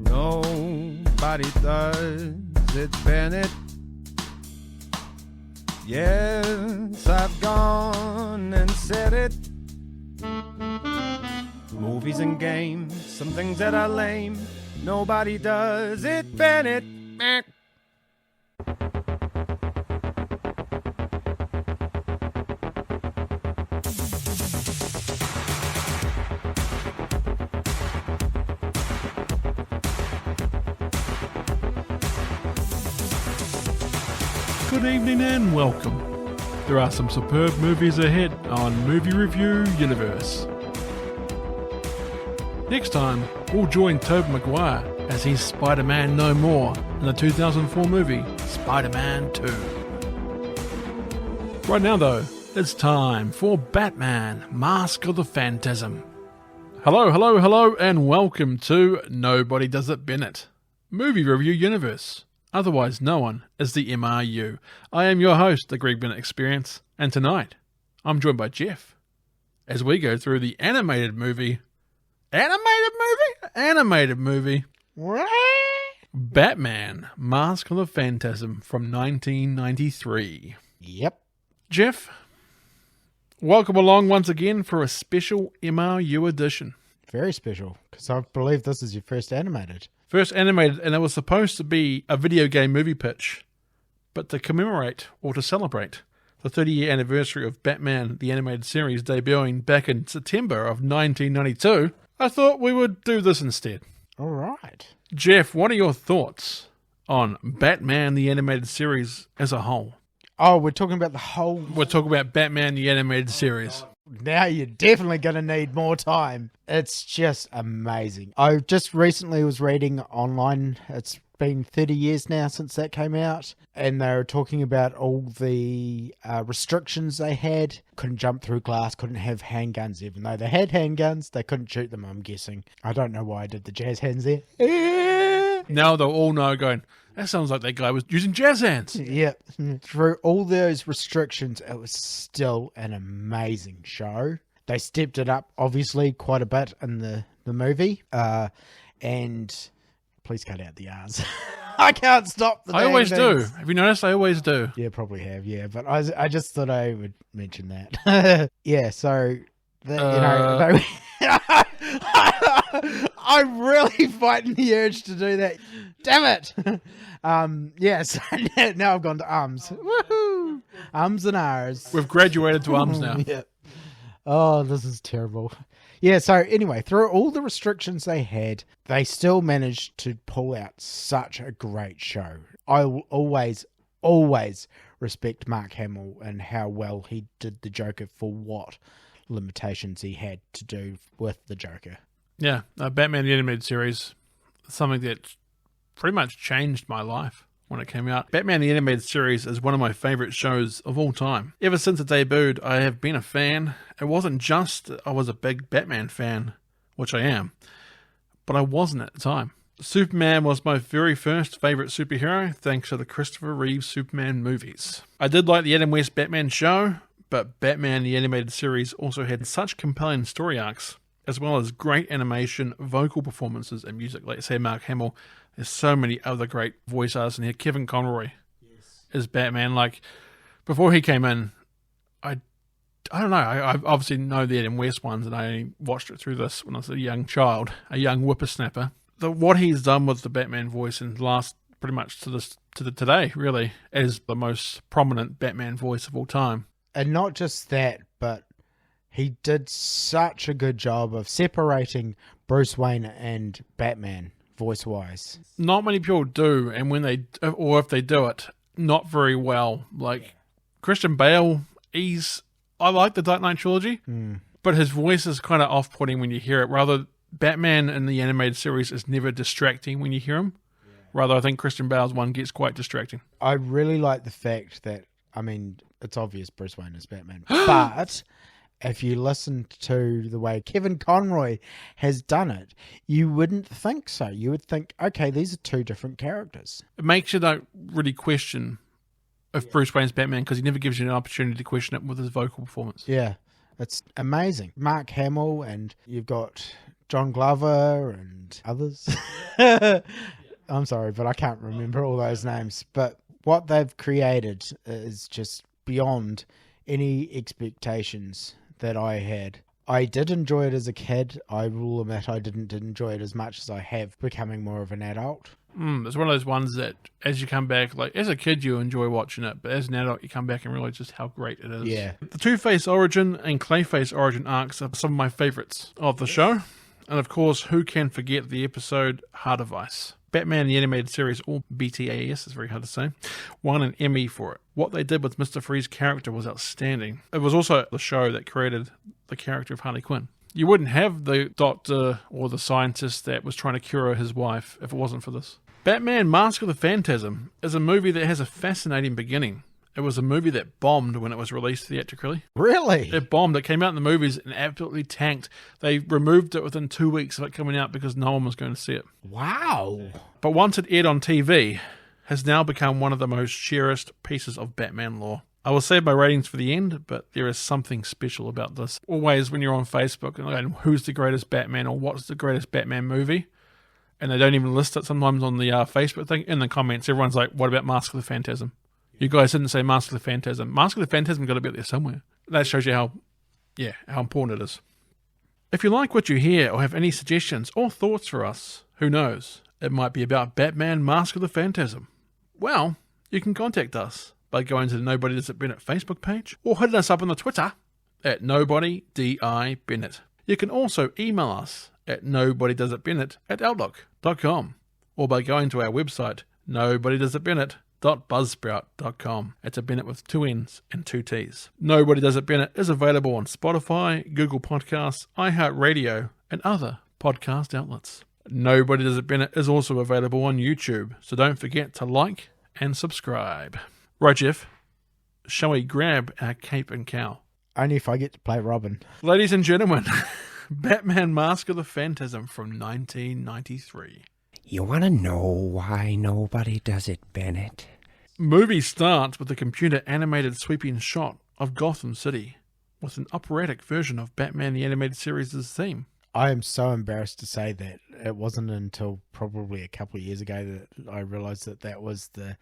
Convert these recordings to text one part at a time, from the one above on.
Nobody does it, Bennett. Yes, I've gone and said it. Movies and games, some things that are lame. Nobody does it, Bennett. Meh. Good evening and welcome. There are some superb movies ahead on Movie Review Universe. Next time, we'll join Tobey Maguire as he's Spider-Man No More in the 2004 movie Spider-Man 2. Right now though, it's time for Batman Mask of the Phantasm. Hello and welcome to Nobody Does It Bennett, Movie Review Universe, otherwise known as the MRU. I am your host, The Greg Bennett Experience, and tonight I'm joined by Jeff as we go through the animated movie Batman Mask of the Phantasm from 1993. Yep. Jeff, welcome along once again for a special MRU edition. Very special, because I believe this is your first animated. First animated, and it was supposed to be a video game movie pitch, but to commemorate or to celebrate the 30-year anniversary of Batman the Animated Series debuting back in September of 1992, I thought we would do this instead. All right. Jeff, what are your thoughts on Batman the Animated Series as a whole? Oh, we're talking about the whole... We're talking about Batman the Animated Series. Now you're definitely going to need more time. It's just amazing. I just recently was reading online. It's been 30 years now since that came out. And they were talking about all the restrictions they had. Couldn't jump through glass, couldn't have handguns. Even though they had handguns, they couldn't shoot them, I'm guessing. I don't know why I did the jazz hands there. Now they'll all know going, that sounds like that guy was using jazz hands. Yep. Through all those restrictions, it was still an amazing show. They stepped it up, obviously, quite a bit in the movie. And please cut out the R's. I can't stop the I always things. do. Have you noticed? I always do. Yeah, probably have, yeah. But I just thought I would mention that. Yeah, so, I'm really fighting the urge to do that. Damn it. Yeah, so now I've gone to ums. Woohoo! Ums and R's. We've graduated to ums now. Yeah. Oh, this is terrible. Yeah, so anyway, through all the restrictions they had, they still managed to pull out such a great show. I will always respect Mark Hamill and how well he did the Joker for what limitations he had to do with the Joker. Yeah, Batman the Animated Series, something that pretty much changed my life when it came out. Batman the Animated Series is one of my favourite shows of all time. Ever since it debuted, I have been a fan. It wasn't just I was a big Batman fan, which I am, but I wasn't at the time. Superman was my very first favourite superhero, thanks to the Christopher Reeve Superman movies. I did like the Adam West Batman show, but Batman the Animated Series also had such compelling story arcs, as well as great animation, vocal performances, and music. Like say Mark Hamill, there's so many other great voice artists in here. Kevin Conroy is Batman. Like, before he came in, I don't know. I obviously know the Adam West ones, and I only watched it through this when I was a young child, a young whippersnapper. What he's done with the Batman voice and last pretty much to today, really, is the most prominent Batman voice of all time. And not just that, but he did such a good job of separating Bruce Wayne and Batman voice-wise. Not many people do, and when they, or if they do it, not very well. Like Christian Bale, I like the Dark Knight trilogy, but his voice is kind of off-putting when you hear it. Rather, Batman in the animated series is never distracting when you hear him. Rather, I think Christian Bale's one gets quite distracting. I really like the fact that, I mean, it's obvious Bruce Wayne is Batman, but if you listen to the way Kevin Conroy has done it, you wouldn't think so. You would think, okay, these are two different characters. It makes you don't really question if Bruce Wayne's Batman, because he never gives you an opportunity to question it with his vocal performance. Yeah, it's amazing. Mark Hamill, and you've got John Glover and others. I'm sorry, but I can't remember all those names. But what they've created is just beyond any expectations that I had. I did enjoy it as a kid. I will admit I didn't enjoy it as much as I have becoming more of an adult. It's one of those ones that as you come back, like as a kid you enjoy watching it, but as an adult you come back and realize just how great it is. Yeah. The Two-Face origin and Clayface origin arcs are some of my favourites of the show. And of course, who can forget the episode Heart of Ice? Batman the Animated Series, or BTAS, it's very hard to say, won an Emmy for it. What they did with Mr. Freeze's character was outstanding. It was also the show that created the character of Harley Quinn. You wouldn't have the doctor or the scientist that was trying to cure his wife if it wasn't for this. Batman Mask of the Phantasm is a movie that has a fascinating beginning. It was a movie that bombed when it was released theatrically. Really? It bombed. It came out in the movies and absolutely tanked. They removed it within 2 weeks of it coming out because no one was going to see it. Wow. But once it aired on TV, has now become one of the most cherished pieces of Batman lore. I will save my ratings for the end, but there is something special about this. Always when you're on Facebook and going, who's the greatest Batman or what's the greatest Batman movie? And they don't even list it sometimes on the Facebook thing. In the comments, everyone's like, what about Mask of the Phantasm? You guys didn't say Mask of the Phantasm. Mask of the Phantasm got to be up there somewhere. That shows you how important it is. If you like what you hear or have any suggestions or thoughts for us, who knows, it might be about Batman Mask of the Phantasm. Well, you can contact us by going to the Nobody Does It Bennett Facebook page or hitting us up on the Twitter at NobodyDIBennett. You can also email us at nobodydoesitbennett@outlook.com or by going to our website, nobodydoesitbennett.buzzsprout.com. It's a Bennett with 2 N's and 2 T's. Nobody Does It Bennett is available on Spotify, Google Podcasts, iHeartRadio, and other podcast outlets. Nobody Does It Bennett is also available on YouTube, so don't forget to like and subscribe. Right, Jeff, shall we grab our cape and cowl? Only if I get to play Robin. Ladies and gentlemen, Batman Mask of the Phantasm from 1993. You want to know why nobody does it, Bennett? Movie starts with a computer-animated sweeping shot of Gotham City with an operatic version of Batman the Animated Series' theme. I am so embarrassed to say that it wasn't until probably a couple of years ago that I realised that that was the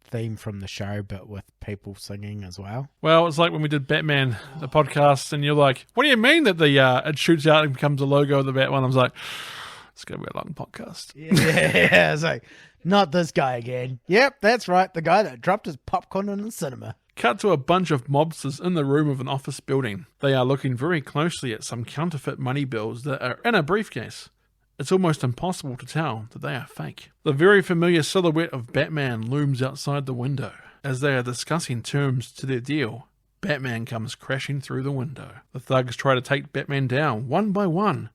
theme from the show, but with people singing as well. Well, it's like when we did Batman, the podcast, and you're like, what do you mean that the it shoots out and becomes a logo of the Batman? I was like, it's going to be a long podcast. Yeah, it's like, not this guy again. Yep, that's right, the guy that dropped his popcorn in the cinema. Cut to a bunch of mobsters in the room of an office building. They are looking very closely at some counterfeit money bills that are in a briefcase. It's almost impossible to tell that they are fake. The very familiar silhouette of Batman looms outside the window. As they are discussing terms to their deal, Batman comes crashing through the window. The thugs try to take Batman down one by one,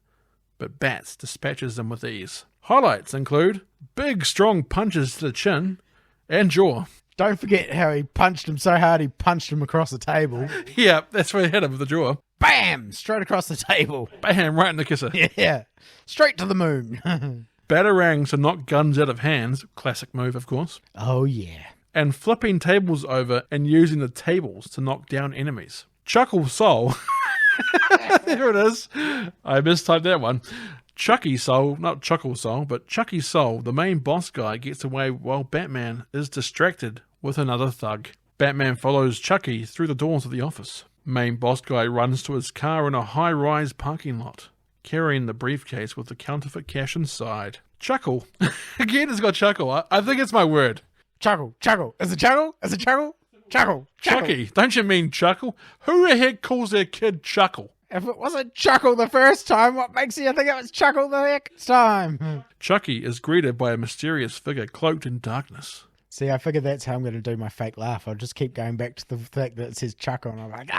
but Bats dispatches them with ease. Highlights include big, strong punches to the chin and jaw. Don't forget how he punched him so hard he punched him across the table. Yeah, that's where he hit him with the jaw. Bam! Straight across the table. Bam! Right in the kisser. Yeah. Straight to the moon. Batarangs to knock guns out of hands. Classic move, of course. Oh, yeah. And flipping tables over and using the tables to knock down enemies. Chuckle Soul. There it is. I mistyped that one. Chucky Soul, not Chuckle Soul, but Chucky Soul, the main boss guy, gets away while Batman is distracted with another thug. Batman follows Chucky through the doors of the office. Main boss guy runs to his car in a high-rise parking lot, carrying the briefcase with the counterfeit cash inside. Chuckle. Again, it's got chuckle. I think it's my word. Chuckle. Is it chuckle? Chuckle. Chucky. Don't you mean chuckle? Who the heck calls their kid chuckle? If it wasn't chuckle the first time, what makes you think it was chuckle the next time? Chucky is greeted by a mysterious figure cloaked in darkness. See, I figured that's how I'm going to do my fake laugh. I'll just keep going back to the fact that it says chuckle, and I'm like,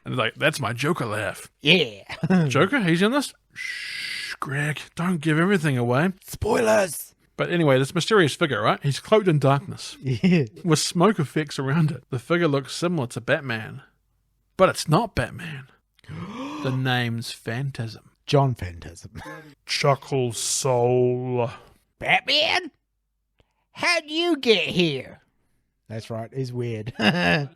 And like, that's my Joker laugh. yeah. Joker, he's in this? Shh, Greg, don't give everything away. Spoilers. But anyway, this mysterious figure, right? He's cloaked in darkness. Yeah. With smoke effects around it. The figure looks similar to Batman. But it's not Batman. The name's Phantasm. John Phantasm. Chuckle Soul. Batman? How'd you get here? That's right, he's weird.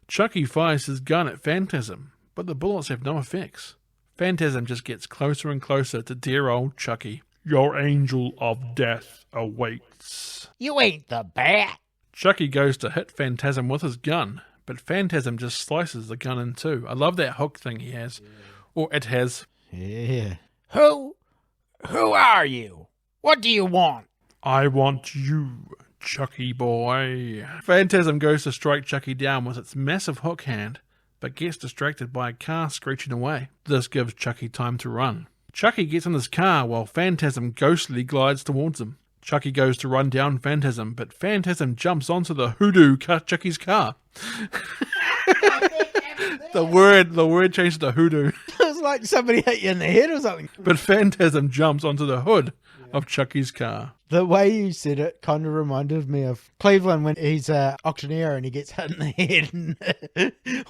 Chucky fires his gun at Phantasm, but the bullets have no effects. Phantasm just gets closer and closer to dear old Chucky. Your angel of death awaits. You ain't the bat. Chucky goes to hit Phantasm with his gun, but Phantasm just slices the gun in two. I love that hook thing he has. Or it has. Yeah. Who are you? What do you want? I want you, Chucky boy. Phantasm goes to strike Chucky down with its massive hook hand, but gets distracted by a car screeching away. This gives Chucky time to run. Chucky gets in his car while Phantasm ghostly glides towards him. Chucky goes to run down Phantasm, but Phantasm jumps onto the hoodoo Chucky's car. The word changed to hoodoo. It's like somebody hit you in the head or something. But Phantasm jumps onto the hood of Chucky's car. The way you said it kind of reminded me of Cleveland when he's an auctioneer and he gets hit in the head and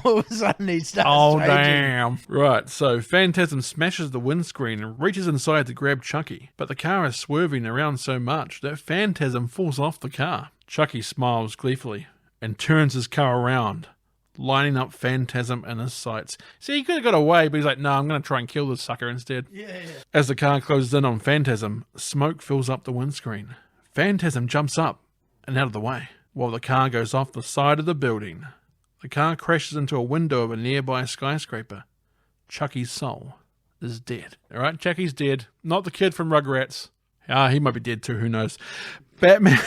all of a sudden he starts raging. Damn. Right, so Phantasm smashes the windscreen and reaches inside to grab Chucky, but the car is swerving around so much that Phantasm falls off the car. Chucky smiles gleefully and turns his car around, lining up Phantasm in his sights. See, he could have got away, but he's like, no, I'm going to try and kill this sucker instead. Yeah. As the car closes in on Phantasm, smoke fills up the windscreen. Phantasm jumps up and out of the way, while the car goes off the side of the building. The car crashes into a window of a nearby skyscraper. Chucky's soul is dead. All right, Chucky's dead. Not the kid from Rugrats. He might be dead too, who knows. Batman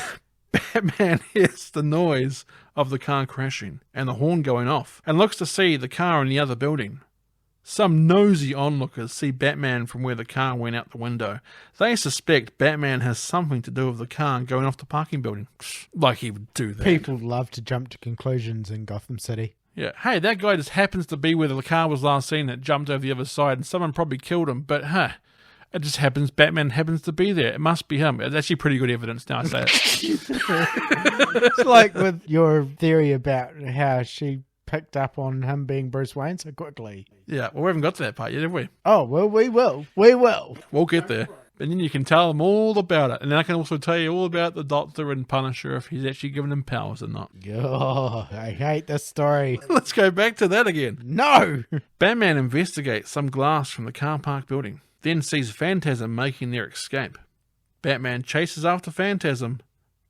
hears the noise of the car crashing and the horn going off and looks to see the car in the other building. Some nosy onlookers see Batman from where the car went out the window. They suspect Batman has something to do with the car going off the parking building. Like he would do that. People love to jump to conclusions in Gotham City. Yeah. Hey, that guy just happens to be where the car was last seen that jumped over the other side and someone probably killed him, but it just happens, Batman happens to be there. It must be him. It's actually pretty good evidence now I say it. It's like with your theory about how she picked up on him being Bruce Wayne so quickly. Yeah, well, we haven't got to that part yet, have we? Oh, well, we will. We will. We'll get there. And then you can tell them all about it. And then I can also tell you all about the Doctor and Punisher if he's actually given him powers or not. Oh, I hate this story. Let's go back to that again. No! Batman investigates some glass from the car park building, then sees Phantasm making their escape. Batman chases after Phantasm,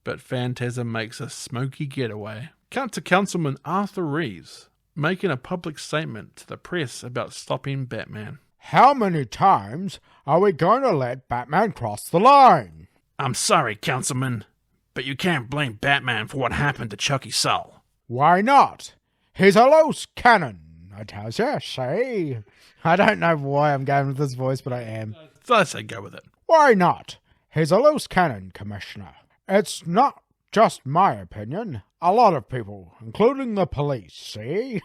but Phantasm makes a smoky getaway. Cut to Councilman Arthur Reeves making a public statement to the press about stopping Batman. How many times are we going to let Batman cross the line? I'm sorry, Councilman, but you can't blame Batman for what happened to Chucky's soul. Why not? He's a loose cannon, I tell you, see? I don't know why I'm going with this voice, but I am. So I say go with it. Why not? He's a loose cannon, Commissioner. It's not just my opinion. A lot of people, including the police, see?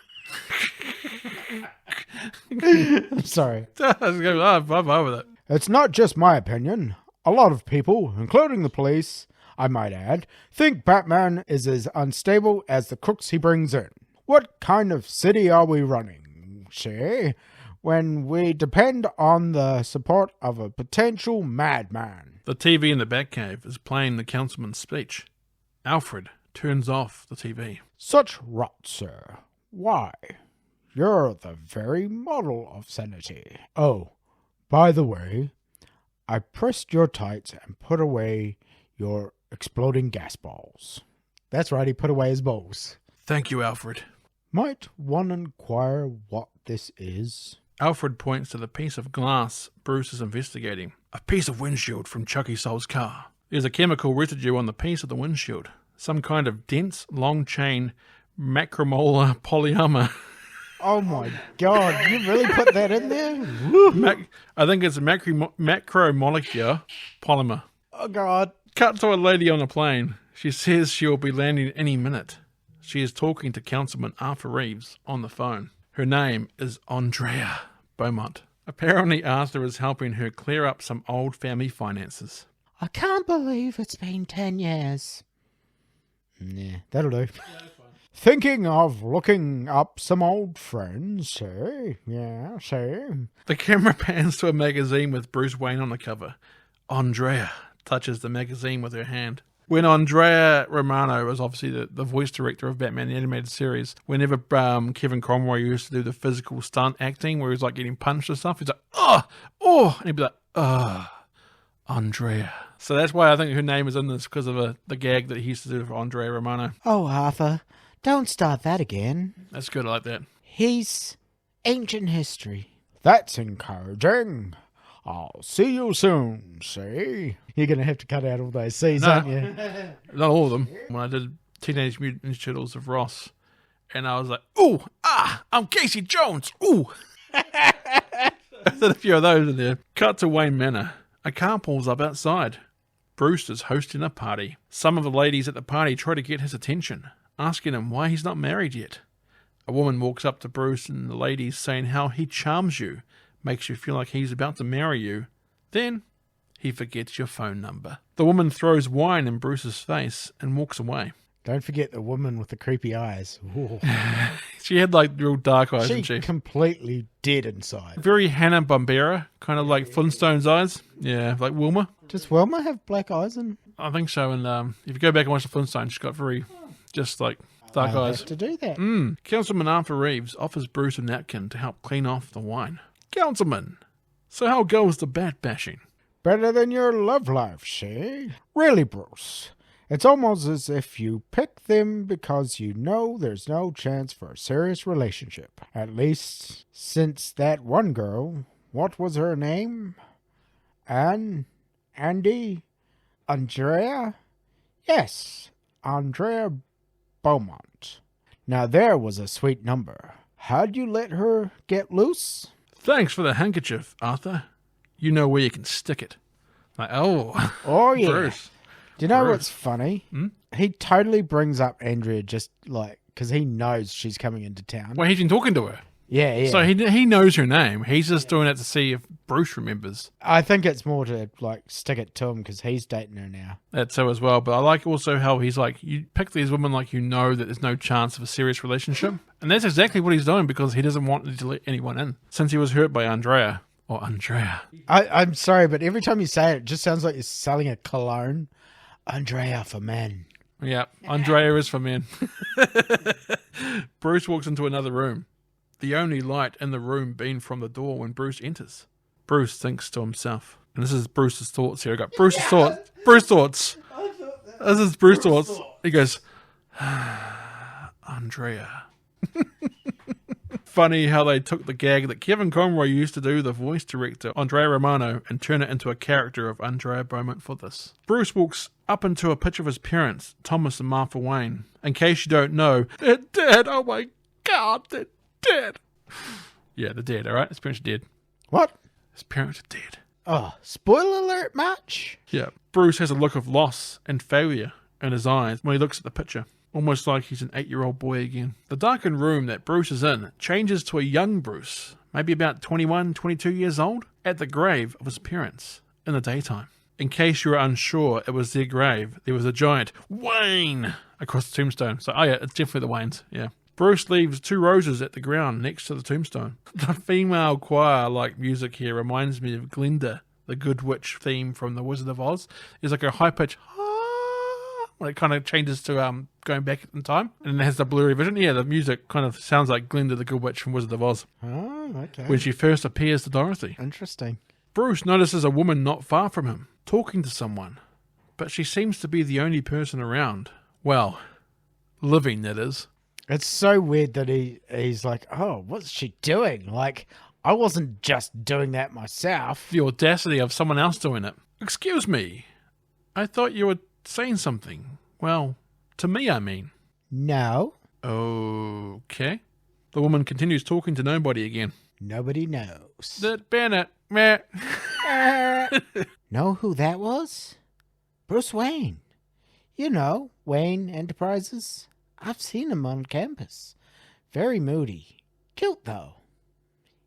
I'm sorry. I'm over it. It's not just my opinion. A lot of people, including the police, I might add, think Batman is as unstable as the crooks he brings in. What kind of city are we running, see, when we depend on the support of a potential madman? The TV in the Batcave is playing the councilman's speech. Alfred turns off the TV. Such rot, sir. Why? You're the very model of sanity. Oh, by the way, I pressed your tights and put away your exploding gas balls. That's right, he put away his balls. Thank you, Alfred. Might one inquire what this is? Alfred points to the piece of glass Bruce is investigating. A piece of windshield from Chucky Soul's car. There's a chemical residue on the piece of the windshield. Some kind of dense, long-chain macromolar polymer. Oh my god, you really put that in there? I think it's a macromolecular polymer. Oh god. Cut to a lady on a plane. She says she will be landing any minute. She is talking to Councilman Arthur Reeves on the phone. Her name is Andrea Beaumont. Apparently Arthur is helping her clear up some old family finances. I can't believe it's been 10 years. Yeah, that'll do. Thinking of looking up some old friends, see? Yeah, see? The camera pans to a magazine with Bruce Wayne on the cover. Andrea touches the magazine with her hand. When Andrea Romano was obviously the voice director of Batman the Animated Series, whenever Kevin Conroy used to do the physical stunt acting where he was like getting punched and stuff, he's like, oh, and he'd be like, Andrea. So that's why I think her name is in this, because of the gag that he used to do for Andrea Romano. Oh, Arthur, don't start that again. That's good, I like that. He's ancient history. That's encouraging. I'll see you soon, see? You're going to have to cut out all those C's, aren't you? Not all of them. When I did Teenage Mutant Ninja Turtles of Ross, and I was like, I'm Casey Jones, ooh. I did a few of those in there. Cut to Wayne Manor. A car pulls up outside. Bruce is hosting a party. Some of the ladies at the party try to get his attention, asking him why he's not married yet. A woman walks up to Bruce and the ladies saying how he charms you, makes you feel like he's about to marry you. Then he forgets your phone number. The woman throws wine in Bruce's face and walks away. Don't forget the woman with the creepy eyes. She had like real dark eyes, didn't She she? completely dead inside. Very Hanna-Barbera, kind of like Flintstones eyes. Yeah, like Wilma. Does Wilma have black eyes? And I think so. And if you go back and watch the Flintstones, she's got very, just like dark I'll eyes. have to do that. Councilman Arthur Reeves offers Bruce a napkin to help clean off the wine. Councilman, so how goes the bat bashing? Better than your love life, see? Really, Bruce. It's almost as if you pick them because you know there's no chance for a serious relationship. At least since that one girl, what was her name? Andy? Andrea? Yes, Andrea Beaumont. Now there was a sweet number. How'd you let her get loose? Thanks for the handkerchief, Arthur. You know where you can stick it. Like, oh, Oh, yeah. Bruce. Do you know Bruce. what's funny? He totally brings up Andrea just like, because he knows she's coming into town. Well, he's been talking to her. Yeah. So he knows her name. He's just doing it to see if Bruce remembers. I think it's more to like stick it to him because he's dating her now. That's so as well. But I like also how he's like, you pick these women like you know that there's no chance of a serious relationship. And that's exactly what he's doing because he doesn't want to let anyone in. Since he was hurt by Andrea. Or Andrea. I'm sorry, but every time you say it, it just sounds like you're selling a cologne. Andrea for men. Yeah, Andrea is for men. Bruce walks into another room. The only light in the room being from the door when Bruce enters. Bruce thinks to himself. And this is Bruce's thoughts here. I got Bruce's thoughts. Bruce's thoughts. This is Bruce's thoughts. He goes, Andrea. Funny how they took the gag that Kevin Conroy used to do, the voice director, Andrea Romano, and turn it into a character of Andrea Beaumont for this. Bruce walks up into a picture of his parents, Thomas and Martha Wayne. In case you don't know, they're dead. Oh my God, they're dead. Yeah, they're dead, all right? His parents are dead. What? His parents are dead. Oh, spoiler alert much? Yeah. Bruce has a look of loss and failure in his eyes when he looks at the picture. Almost like he's an 8-year-old boy again. The darkened room that Bruce is in changes to a young Bruce, maybe about 21, 22 years old, at the grave of his parents in the daytime. In case you were unsure it was their grave, there was a giant Wayne across the tombstone. So, oh yeah, it's definitely the Waynes, yeah. Bruce leaves 2 roses at the ground next to the tombstone. The female choir-like music here reminds me of Glinda, the Good Witch theme from The Wizard of Oz. There's like a high-pitched when it kind of changes to going back in time, and it has the blurry vision. Yeah, the music kind of sounds like Glinda the Good Witch from Wizard of Oz. Oh, okay. When she first appears to Dorothy. Interesting. Bruce notices a woman not far from him, talking to someone, but she seems to be the only person around. Well, living, that is. It's so weird that he's like, oh, what's she doing? Like, I wasn't just doing that myself. The audacity of someone else doing it. Excuse me, I thought you were saying something. Well, to me, I mean. No. Okay. The woman continues talking to nobody again. Nobody knows. That Bennett, meh. Know who that was? Bruce Wayne. You know, Wayne Enterprises. I've seen him on campus. Very moody. Cute, though.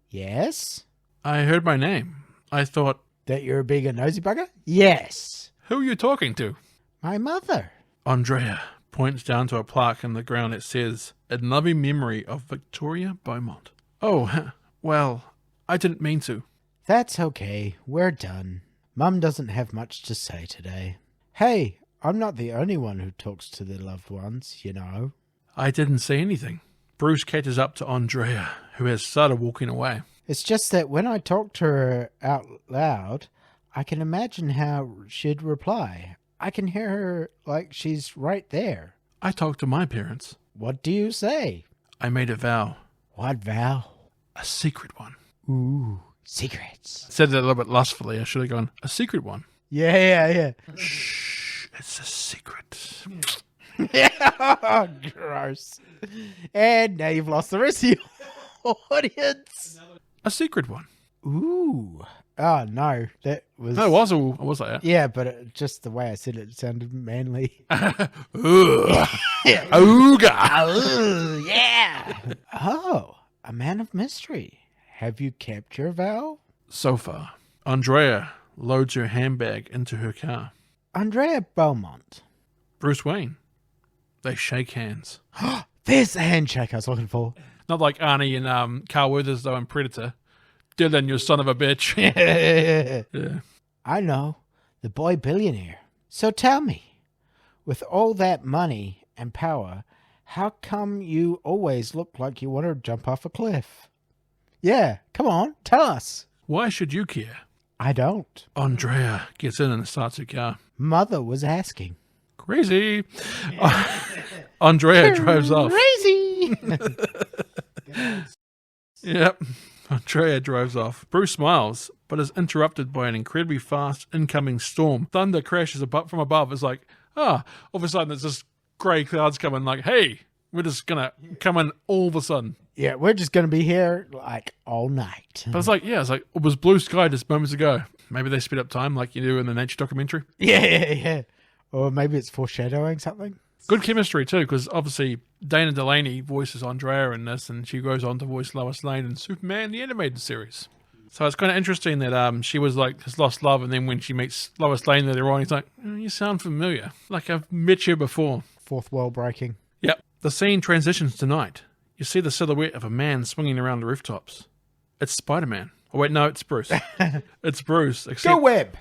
Yes? I heard my name. I thought, That you're a big and nosy bugger? Yes. who are you talking to? My mother. Andrea points down to a plaque in the ground that says, in loving memory of Victoria Beaumont. Oh, well, I didn't mean to. That's okay. We're done. Mum doesn't have much to say today. Hey, I'm not the only one who talks to their loved ones, you know. I didn't say anything. Bruce catches up to Andrea, who has started walking away. It's just that when I talk to her out loud, I can imagine how she'd reply. I can hear her like she's right there. I talked to my parents. What do you say? I made a vow. What vow? A secret one. Ooh, secrets. Said it a little bit lustfully. I should have gone, a secret one. Yeah. Shh, it's a secret. Yeah, gross. And now you've lost the rest of your audience. A secret one. Ooh. Oh, no. That was... No, I was like that. Yeah, but just the way I said it sounded manly. Ugh. Ooga. Oh, yeah. Oh, a man of mystery. Have you kept your vow? So far, Andrea loads her handbag into her car. Andrea Beaumont. Bruce Wayne. They shake hands. There's the handshake I was looking for. Not like Arnie and Carl Weathers, though, in Predator. Dylan, you son of a bitch. Yeah. I know. The boy billionaire. So tell me, with all that money and power, how come you always look like you want to jump off a cliff? Yeah, come on, tell us. Why should you care? I don't. Andrea gets in and starts her car. Mother was asking. Crazy. Andrea drives off. Crazy. Yep. Andrea drives off. Bruce smiles, but is interrupted by an incredibly fast incoming storm. Thunder crashes from above. It's like, all of a sudden there's this grey clouds coming like, hey, we're just going to come in all of a sudden. Yeah, we're just going to be here like all night. But it's like, it was blue sky just moments ago. Maybe they speed up time like you do in the nature documentary. Yeah. Or maybe it's foreshadowing something. Good chemistry too, because obviously Dana Delaney voices Andrea in this, and she goes on to voice Lois Lane in Superman, the animated series. So it's kind of interesting that she was like his lost love, and then when she meets Lois Lane later on, he's like, you sound familiar. Like I've met you before. Fourth wall breaking. Yep. The scene transitions to night. You see the silhouette of a man swinging around the rooftops. It's Spider-Man. Oh, wait, no, it's Bruce. It's Bruce. Go Web!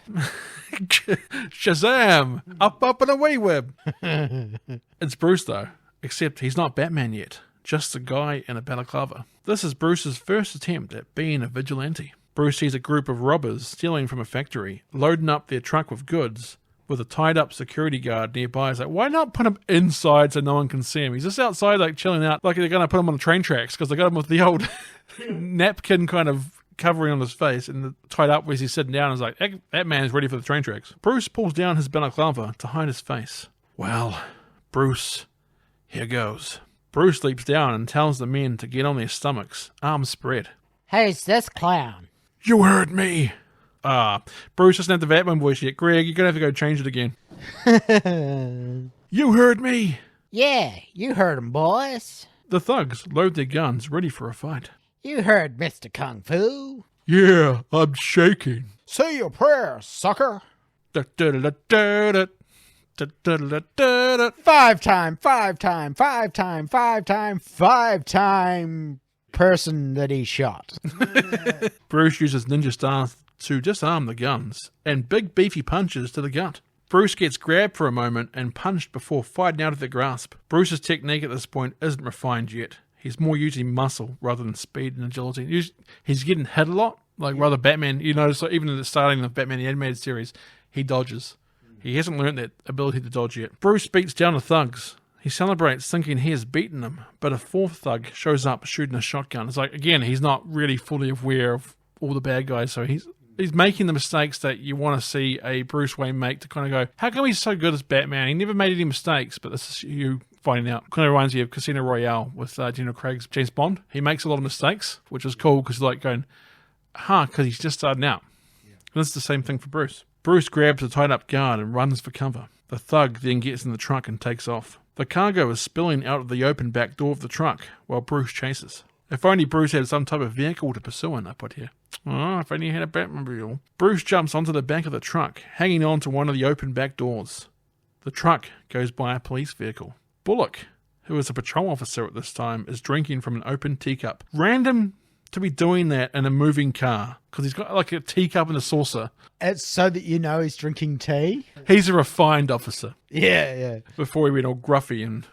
Shazam! Up and away, Web! It's Bruce, though, except he's not Batman yet. Just a guy in a balaclava. This is Bruce's first attempt at being a vigilante. Bruce sees a group of robbers stealing from a factory, loading up their truck with goods, with a tied-up security guard nearby. He's like, why not put him inside so no one can see him? He's just outside, like, chilling out, like they're going to put him on the train tracks, because they got him with the old napkin kind of covering on his face and tied up as he's sitting down. Is like, that man's ready for the train tracks. Bruce pulls down his balaclava to hide his face. Well, Bruce, here goes. Bruce leaps down and tells the men to get on their stomachs, arms spread. Who's this clown? You heard me. Bruce doesn't have the Batman voice yet. Greg, you're going to have to go change it again. You heard me. Yeah, you heard him, boys. The thugs load their guns, ready for a fight. You heard Mr. Kung Fu. Yeah, I'm shaking. Say your prayers, sucker. Da-da-da-da-da. Da-da-da-da-da. Five-time person that he shot. Bruce uses ninja style to disarm the guns, and big beefy punches to the gut. Bruce gets grabbed for a moment and punched before fighting out of their grasp. Bruce's technique at this point isn't refined yet. He's more using muscle rather than speed and agility. He's getting hit a lot, like rather Batman. You notice, like, even at the starting of Batman the Animated Series, he dodges. He hasn't learned that ability to dodge yet. Bruce beats down the thugs. He celebrates, thinking he has beaten them, but a fourth thug shows up shooting a shotgun. It's like, again, he's not really fully aware of all the bad guys, so he's making the mistakes that you want to see a Bruce Wayne make to kind of go, how come he's so good as Batman? He never made any mistakes, but this is you finding out. Kind of reminds you of Casino Royale with Daniel Craig's James Bond. He makes a lot of mistakes, which is cool because like going, because he's just starting out. Yeah. And this is the same thing for Bruce. Bruce grabs a tied-up guard and runs for cover. The thug then gets in the truck and takes off. The cargo is spilling out of the open back door of the truck while Bruce chases. If only Bruce had some type of vehicle to pursue him, I put here. Oh, if only he had a Batmobile. Bruce jumps onto the back of the truck, hanging on to one of the open back doors. The truck goes by a police vehicle. Bullock, who is a patrol officer at this time, is drinking from an open teacup. Random to be doing that in a moving car? Because he's got like a teacup and a saucer. It's so that you know he's drinking tea. He's a refined officer. Yeah. Before he went all gruffy and,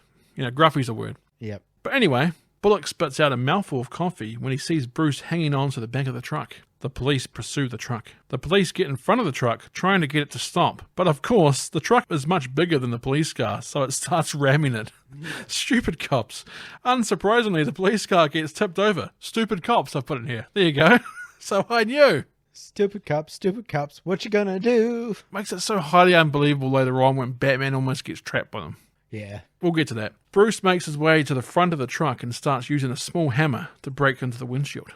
gruffy's a word. Yep. But anyway, Bullock spits out a mouthful of coffee when he sees Bruce hanging on to the back of the truck. The police pursue the truck. The police get in front of the truck, trying to get it to stop. But of course, the truck is much bigger than the police car, so it starts ramming it. Stupid cops. Unsurprisingly, the police car gets tipped over. Stupid cops, I've put in here. There you go. So I knew. Stupid cops, what you gonna do? Makes it so highly unbelievable later on when Batman almost gets trapped by them. Yeah. We'll get to that. Bruce makes his way to the front of the truck and starts using a small hammer to break into the windshield.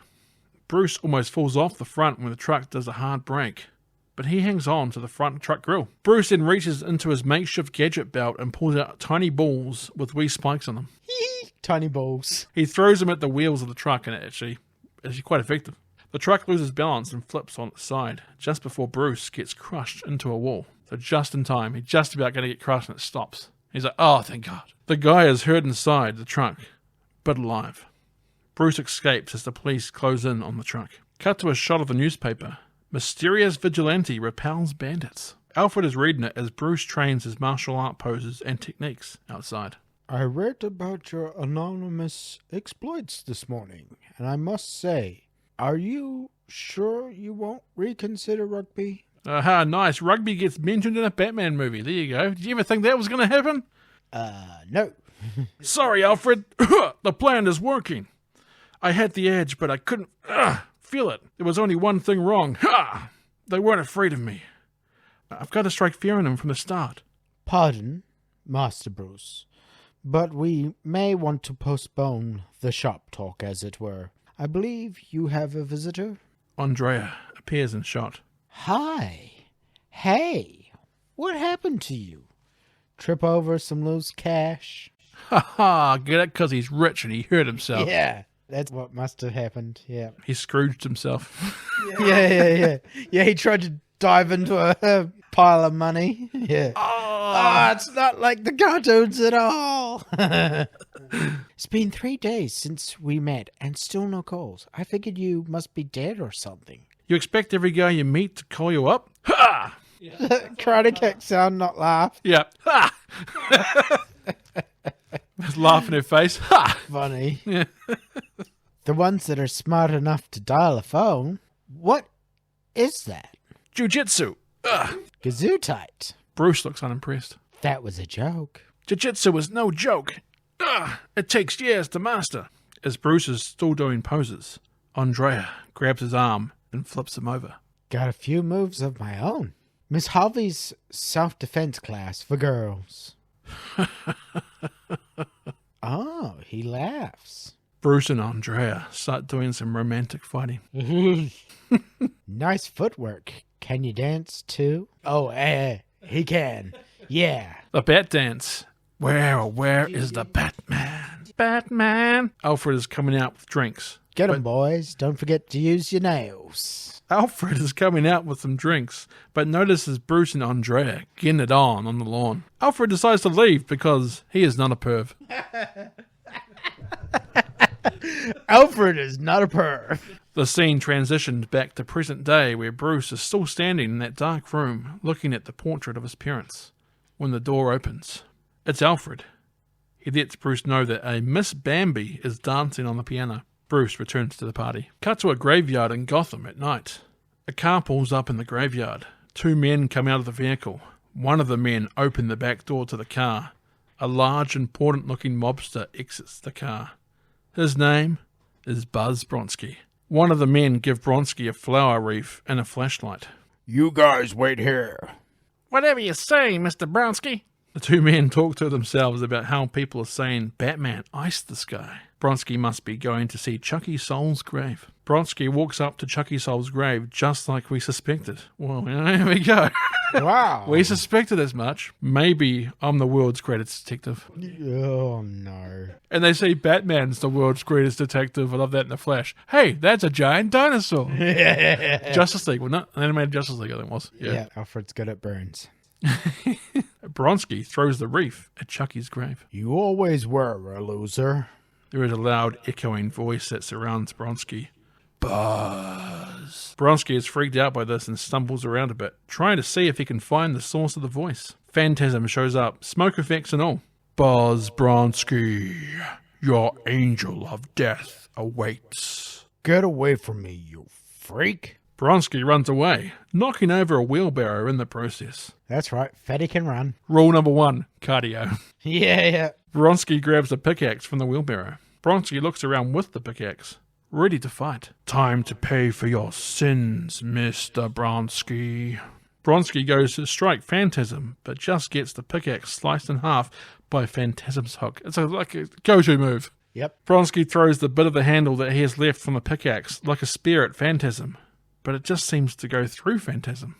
Bruce almost falls off the front when the truck does a hard brake, but he hangs on to the front truck grille. Bruce then reaches into his makeshift gadget belt and pulls out tiny balls with wee spikes on them. Tiny balls. He throws them at the wheels of the truck and it's actually quite effective. The truck loses balance and flips on its side just before Bruce gets crushed into a wall. So just in time, he's just about going to get crushed and it stops. He's like, oh, thank God. The guy is hurt inside the truck, but alive. Bruce escapes as the police close in on the truck. Cut to a shot of the newspaper. Mysterious vigilante repels bandits. Alfred is reading it as Bruce trains his martial art poses and techniques outside. I read about your anonymous exploits this morning, and I must say, are you sure you won't reconsider rugby? Aha, nice. Rugby gets mentioned in a Batman movie. There you go. Did you ever think that was going to happen? No. Sorry, Alfred. The plan is working. I had the edge, but I couldn't feel it. There was only one thing wrong. Ha! They weren't afraid of me. I've got to strike fear in them from the start. Pardon, Master Bruce, but we may want to postpone the shop talk, as it were. I believe you have a visitor? Andrea appears in shot. Hi. Hey, what happened to you? Trip over some loose cash? Ha ha, get it? Because he's rich and he hurt himself. Yeah, that's what must have happened, yeah. He Scrooged himself. Yeah, he tried to dive into a pile of money. Yeah. Oh, it's not like the cartoons at all. It's been 3 days since we met and still no calls. I figured you must be dead or something. You expect every guy you meet to call you up? Ha! Karate kick sound, not laugh. Yeah. Ha! Just laugh in her face. Ha! Funny. Yeah. The ones that are smart enough to dial a phone. What is that? Jiu-jitsu. Gesundheit. Bruce looks unimpressed. That was a joke. Jiu-jitsu is no joke. It takes years to master. As Bruce is still doing poses, Andrea grabs his arm and flips him over. Got a few moves of my own. Miss Harvey's self-defense class for girls. Oh, he laughs. Bruce and Andrea start doing some romantic fighting. Nice footwork. Can you dance too? Oh, he can. Yeah. The Bat Dance. Where is the Batman? Batman! Alfred is coming out with drinks. Get 'em, boys. Don't forget to use your nails. Alfred is coming out with some drinks, but notices Bruce and Andrea getting it on the lawn. Alfred decides to leave because he is not a perv. Alfred is not a perv. The scene transitioned back to present day where Bruce is still standing in that dark room looking at the portrait of his parents. When the door opens, it's Alfred. He lets Bruce know that a Miss Bambi is dancing on the piano. Bruce returns to the party. Cut to a graveyard in Gotham at night. A car pulls up in the graveyard. 2 men come out of the vehicle. One of the men opens the back door to the car. A large, important-looking mobster exits the car. His name is Buzz Bronski. One of the men give Bronski a flower wreath and a flashlight. You guys wait here. Whatever you say, Mr. Bronski. The 2 men talk to themselves about how people are saying Batman iced the sky. Bronski must be going to see Chucky Soul's grave. Bronski walks up to Chucky Soul's grave just like we suspected. Well, here we go. Wow. We suspected as much. Maybe I'm the world's greatest detective. Oh, no. And they say Batman's the world's greatest detective. I love that in the Flash. Hey, that's a giant dinosaur. Justice League, wasn't it? Animated Justice League, I think it was. Yeah, Alfred's good at burns. Bronski throws the wreath at Chucky's grave. You always were a loser. There is a loud, echoing voice that surrounds Bronski. Buzz. Bronski is freaked out by this and stumbles around a bit, trying to see if he can find the source of the voice. Phantasm shows up, smoke effects and all. Buzz Bronski, your angel of death awaits. Get away from me, you freak. Bronski runs away, knocking over a wheelbarrow in the process. That's right, Fatty can run. Rule number 1, cardio. Yeah. Bronski grabs a pickaxe from the wheelbarrow. Bronski looks around with the pickaxe, ready to fight. Time to pay for your sins, Mr. Bronski. Bronski goes to strike Phantasm, but just gets the pickaxe sliced in half by Phantasm's hook. It's like a go-to move. Yep. Bronski throws the bit of the handle that he has left from the pickaxe like a spear at Phantasm, but it just seems to go through Phantasm.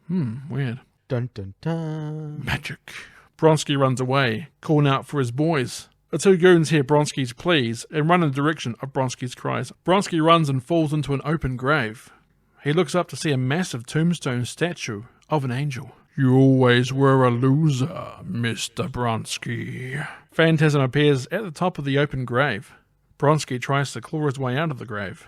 Weird. Dun dun dun. Magic. Bronski runs away, calling out for his boys. The two goons hear Bronski's pleas and run in the direction of Bronski's cries. Bronski runs and falls into an open grave. He looks up to see a massive tombstone statue of an angel. You always were a loser, Mr. Bronski. Phantasm appears at the top of the open grave. Bronski tries to claw his way out of the grave.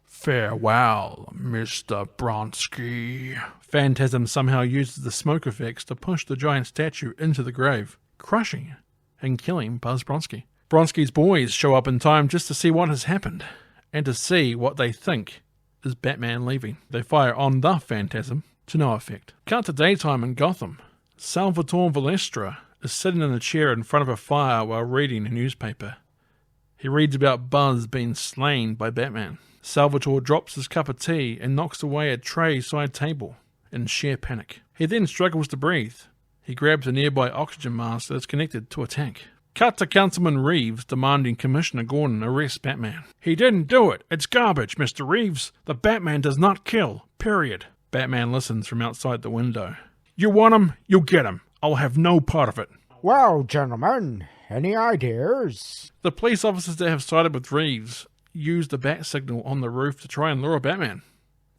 Farewell, Mr. Bronski. Phantasm somehow uses the smoke effects to push the giant statue into the grave, crushing and killing Buzz Bronski. Bronski's boys show up in time just to see what has happened, and to see what they think is Batman leaving. They fire on the Phantasm, to no effect. Cut to daytime in Gotham. Salvatore Valestra is sitting in a chair in front of a fire while reading a newspaper. He reads about Buzz being slain by Batman. Salvatore drops his cup of tea and knocks away a tray-side table in sheer panic. He then struggles to breathe. He grabs a nearby oxygen mask that is connected to a tank. Cut to Councilman Reeves demanding Commissioner Gordon arrest Batman. He didn't do it. It's garbage, Mr. Reeves. The Batman does not kill. Period. Batman listens from outside the window. You want him? You get him. I'll have no part of it. Well, gentlemen, any ideas? The police officers that have sided with Reeves use the bat signal on the roof to try and lure Batman.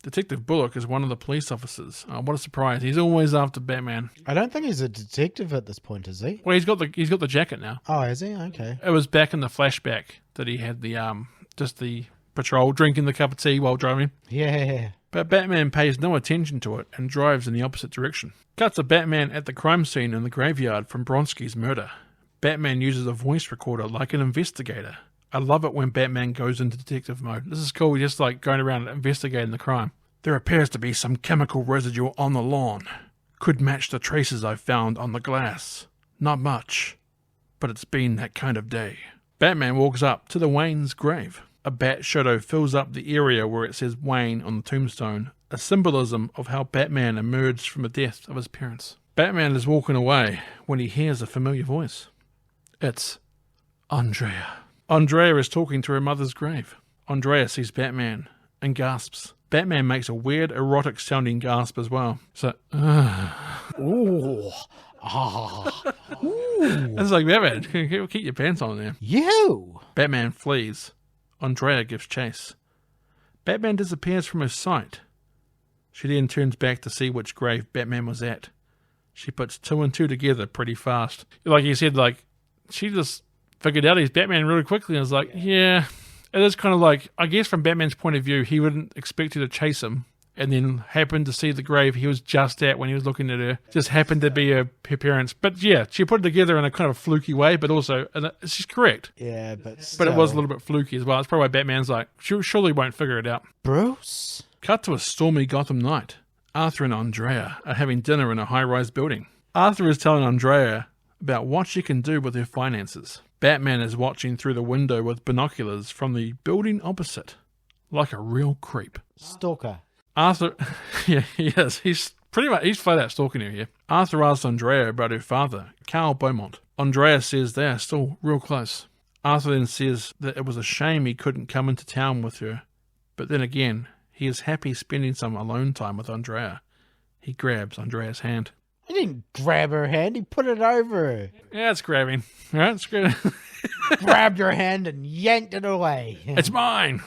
Detective Bullock is one of the police officers. Oh, what a surprise. He's always after Batman. I don't think he's a detective at this point, is he? Well, he's got the jacket now. Oh, is he? Okay. It was back in the flashback that he had the just the patrol drinking the cup of tea while driving. Yeah. But Batman pays no attention to it and drives in the opposite direction. Cuts to Batman at the crime scene in the graveyard from Bronski's murder. Batman uses a voice recorder like an investigator. I love it when Batman goes into detective mode. This is cool, just like going around investigating the crime. There appears to be some chemical residue on the lawn. Could match the traces I found on the glass. Not much, but it's been that kind of day. Batman walks up to the Wayne's grave. A bat shadow fills up the area where it says Wayne on the tombstone, a symbolism of how Batman emerged from the death of his parents. Batman is walking away when he hears a familiar voice. It's Andrea. Andrea is talking to her mother's grave. Andrea sees Batman and gasps. Batman makes a weird, erotic-sounding gasp as well. So, Ooh. It's like, Batman, keep your pants on there. You. Batman flees. Andrea gives chase. Batman disappears from her sight. She then turns back to see which grave Batman was at. She puts two and two together pretty fast. Like you said, she just figured out he's Batman really quickly and was like, yeah, it is kind of like, I guess from Batman's point of view, he wouldn't expect her to chase him and then happened to see the grave he was just at when he was looking at her. Just happened to be her parents. But yeah, she put it together in a kind of fluky way, but also, and she's correct. Yeah, but it was a little bit fluky as well. It's probably why Batman's like, she surely won't figure it out. Bruce? Cut to a stormy Gotham night. Arthur and Andrea are having dinner in a high-rise building. Arthur is telling Andrea about what she can do with her finances. Batman is watching through the window with binoculars from the building opposite, like a real creep. Stalker. Arthur, yeah, he is. He's flat out stalking her here. Arthur asks Andrea about her father, Carl Beaumont. Andrea says they are still real close. Arthur then says that it was a shame he couldn't come into town with her, but then again, he is happy spending some alone time with Andrea. He grabs Andrea's hand. He didn't grab her hand, he put it over her. Yeah, it's grabbing. Right, it's good. Grabbed her hand and yanked it away. It's mine.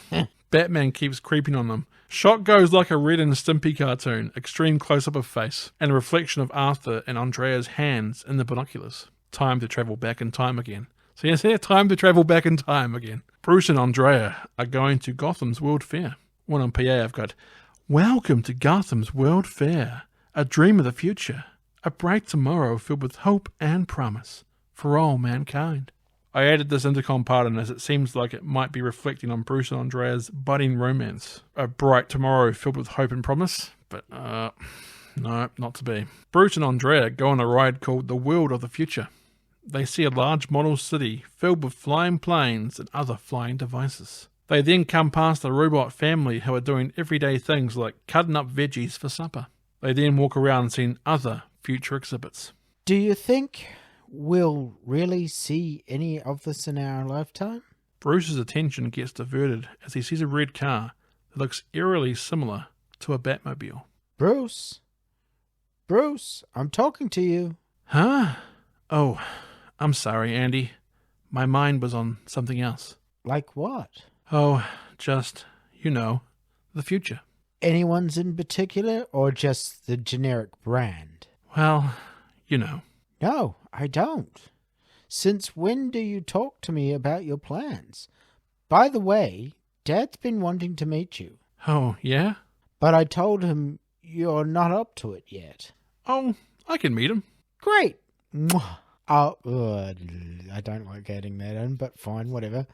Batman keeps creeping on them. Shot goes like a Red and Stimpy cartoon, extreme close-up of face, and a reflection of Arthur and Andrea's hands in the binoculars. Time to travel back in time again. So yes, time to travel back in time again. Bruce and Andrea are going to Gotham's World Fair. One on PA I've got, "Welcome to Gotham's World Fair, a dream of the future, a bright tomorrow filled with hope and promise for all mankind." I added this intercom part in as it seems like it might be reflecting on Bruce and Andrea's budding romance. A bright tomorrow filled with hope and promise, but no, not to be. Bruce and Andrea go on a ride called the World of the Future. They see a large model city filled with flying planes and other flying devices. They then come past a robot family who are doing everyday things like cutting up veggies for supper. They then walk around seeing other future exhibits. Do you think we'll really see any of this in our lifetime? Bruce's attention gets diverted as he sees a red car that looks eerily similar to a Batmobile. Bruce? Bruce, I'm talking to you. Huh? Oh, I'm sorry, Andy. My mind was on something else. Like what? Oh, just, the future. Anyone's in particular, or just the generic brand? Well, No, I don't. Since when do you talk to me about your plans? By the way, Dad's been wanting to meet you. Oh, yeah? But I told him you're not up to it yet. Oh, I can meet him. Great. Mwah. I don't like adding that in, but fine, whatever.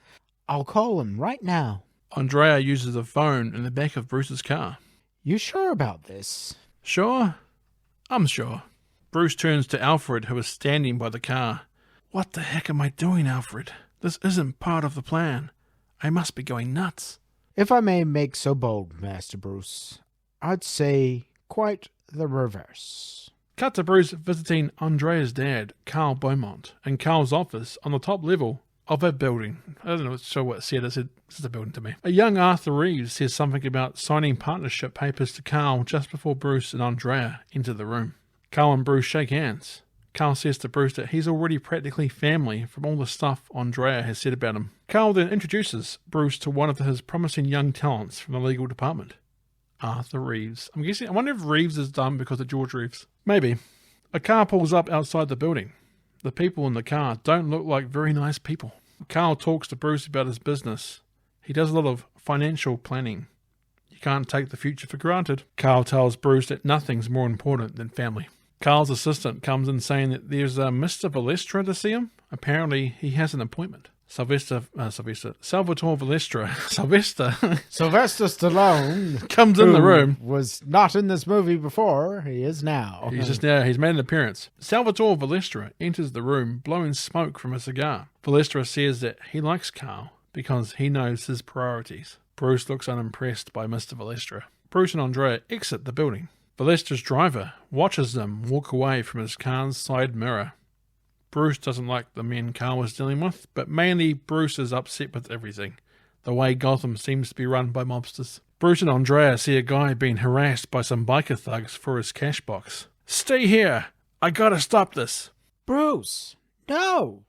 I'll call him right now. Andrea uses a phone in the back of Bruce's car. You sure about this? Sure? I'm sure. Bruce turns to Alfred, who is standing by the car. What the heck am I doing, Alfred? This isn't part of the plan. I must be going nuts. If I may make so bold, Master Bruce, I'd say quite the reverse. Cut to Bruce visiting Andrea's dad, Carl Beaumont, in Carl's office on the top level of a building. I don't know sure what it said. It said this is a building to me. A young Arthur Reeves says something about signing partnership papers to Carl just before Bruce and Andrea enter the room. Carl and Bruce shake hands. Carl says to Bruce that he's already practically family from all the stuff Andrea has said about him. Carl then introduces Bruce to one of his promising young talents from the legal department, Arthur Reeves. I wonder if Reeves is done because of George Reeves. Maybe. A car pulls up outside the building. The people in the car don't look like very nice people. Carl talks to Bruce about his business. He does a lot of financial planning. You can't take the future for granted. Carl tells Bruce that nothing's more important than family. Carl's assistant comes in saying that there's a Mr. Valestra to see him. Apparently, he has an appointment. Salvatore Valestra. Sylvester Stallone comes in the room. Was not in this movie before. He is now. He's made an appearance. Salvatore Valestra enters the room blowing smoke from a cigar. Valestra says that he likes Carl because he knows his priorities. Bruce looks unimpressed by Mr. Valestra. Bruce and Andrea exit the building. Valestra's driver watches them walk away from his car's side mirror. Bruce doesn't like the men Carl was dealing with, but mainly Bruce is upset with everything. The way Gotham seems to be run by mobsters. Bruce and Andrea see a guy being harassed by some biker thugs for his cash box. Stay here! I gotta stop this! Bruce, no,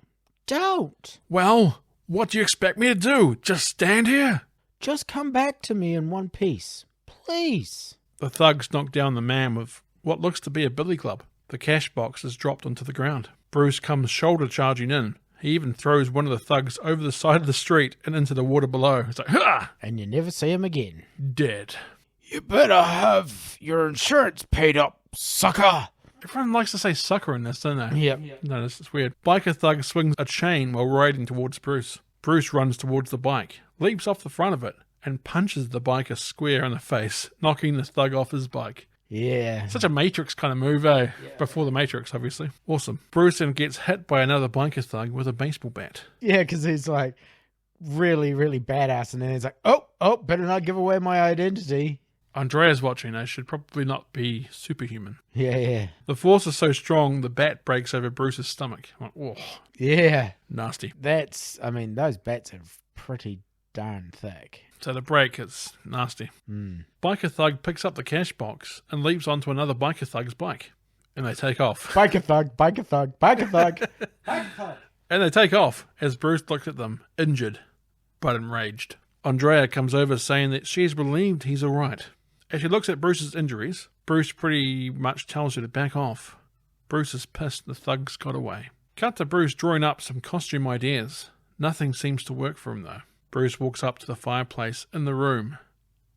don't. Well, what do you expect me to do? Just stand here? Just come back to me in one piece, please. The thugs knock down the man with what looks to be a billy club. The cash box is dropped onto the ground. Bruce comes shoulder charging in. He even throws one of the thugs over the side of the street and into the water below. He's like, ha! And you never see him again. Dead. You better have your insurance paid up, sucker. Everyone likes to say sucker in this, don't they? Yep. No, this is weird. Biker thug swings a chain while riding towards Bruce. Bruce runs towards the bike, leaps off the front of it, and punches the biker square in the face, knocking the thug off his bike. Yeah. Such a Matrix kind of move, eh? Yeah. Before the Matrix, obviously. Awesome. Bruce then gets hit by another biker thug with a baseball bat. Yeah, because he's like really, really badass, and then he's like, oh, better not give away my identity. Andrea's watching. They should probably not be superhuman. Yeah. The force is so strong, the bat breaks over Bruce's stomach. I'm like, oh. Yeah. Nasty. Those bats are pretty darn thick. So the break is nasty. Biker thug picks up the cash box and leaps onto another biker thug's bike. And they take off. Biker thug, biker thug, biker thug. Biker thug. And they take off as Bruce looks at them, injured, but enraged. Andrea comes over saying that she's relieved he's all right. As she looks at Bruce's injuries, Bruce pretty much tells her to back off. Bruce is pissed the thugs got away. Cut to Bruce drawing up some costume ideas. Nothing seems to work for him though. Bruce walks up to the fireplace in the room.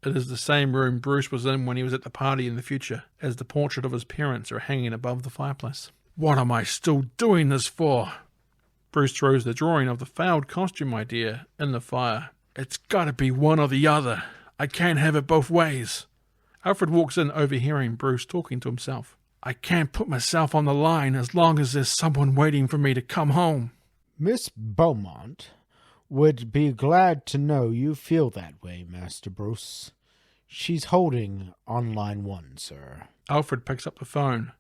It is the same room Bruce was in when he was at the party in the future, as the portrait of his parents are hanging above the fireplace. What am I still doing this for? Bruce throws the drawing of the failed costume idea in the fire. It's gotta be one or the other. I can't have it both ways. Alfred walks in, overhearing Bruce talking to himself. I can't put myself on the line as long as there's someone waiting for me to come home. Miss Beaumont would be glad to know you feel that way, Master Bruce. She's holding on line 1, sir. Alfred picks up the phone,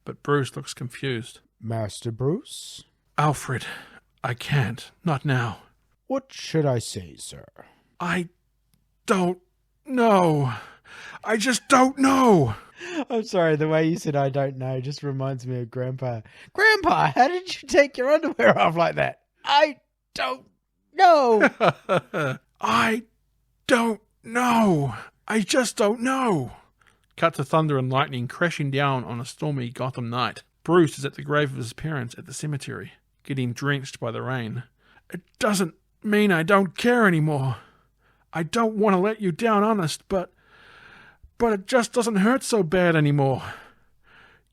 but Bruce looks confused. Master Bruce? Alfred, I can't. Not now. What should I say, sir? I don't know. I just don't know. I'm sorry, the way you said I don't know just reminds me of Grandpa. Grandpa, how did you take your underwear off like that? I don't know. I don't know. I just don't know. Cut to thunder and lightning crashing down on a stormy Gotham night. Bruce is at the grave of his parents at the cemetery, getting drenched by the rain. It doesn't mean I don't care anymore. I don't want to let you down, honest, but it just doesn't hurt so bad anymore.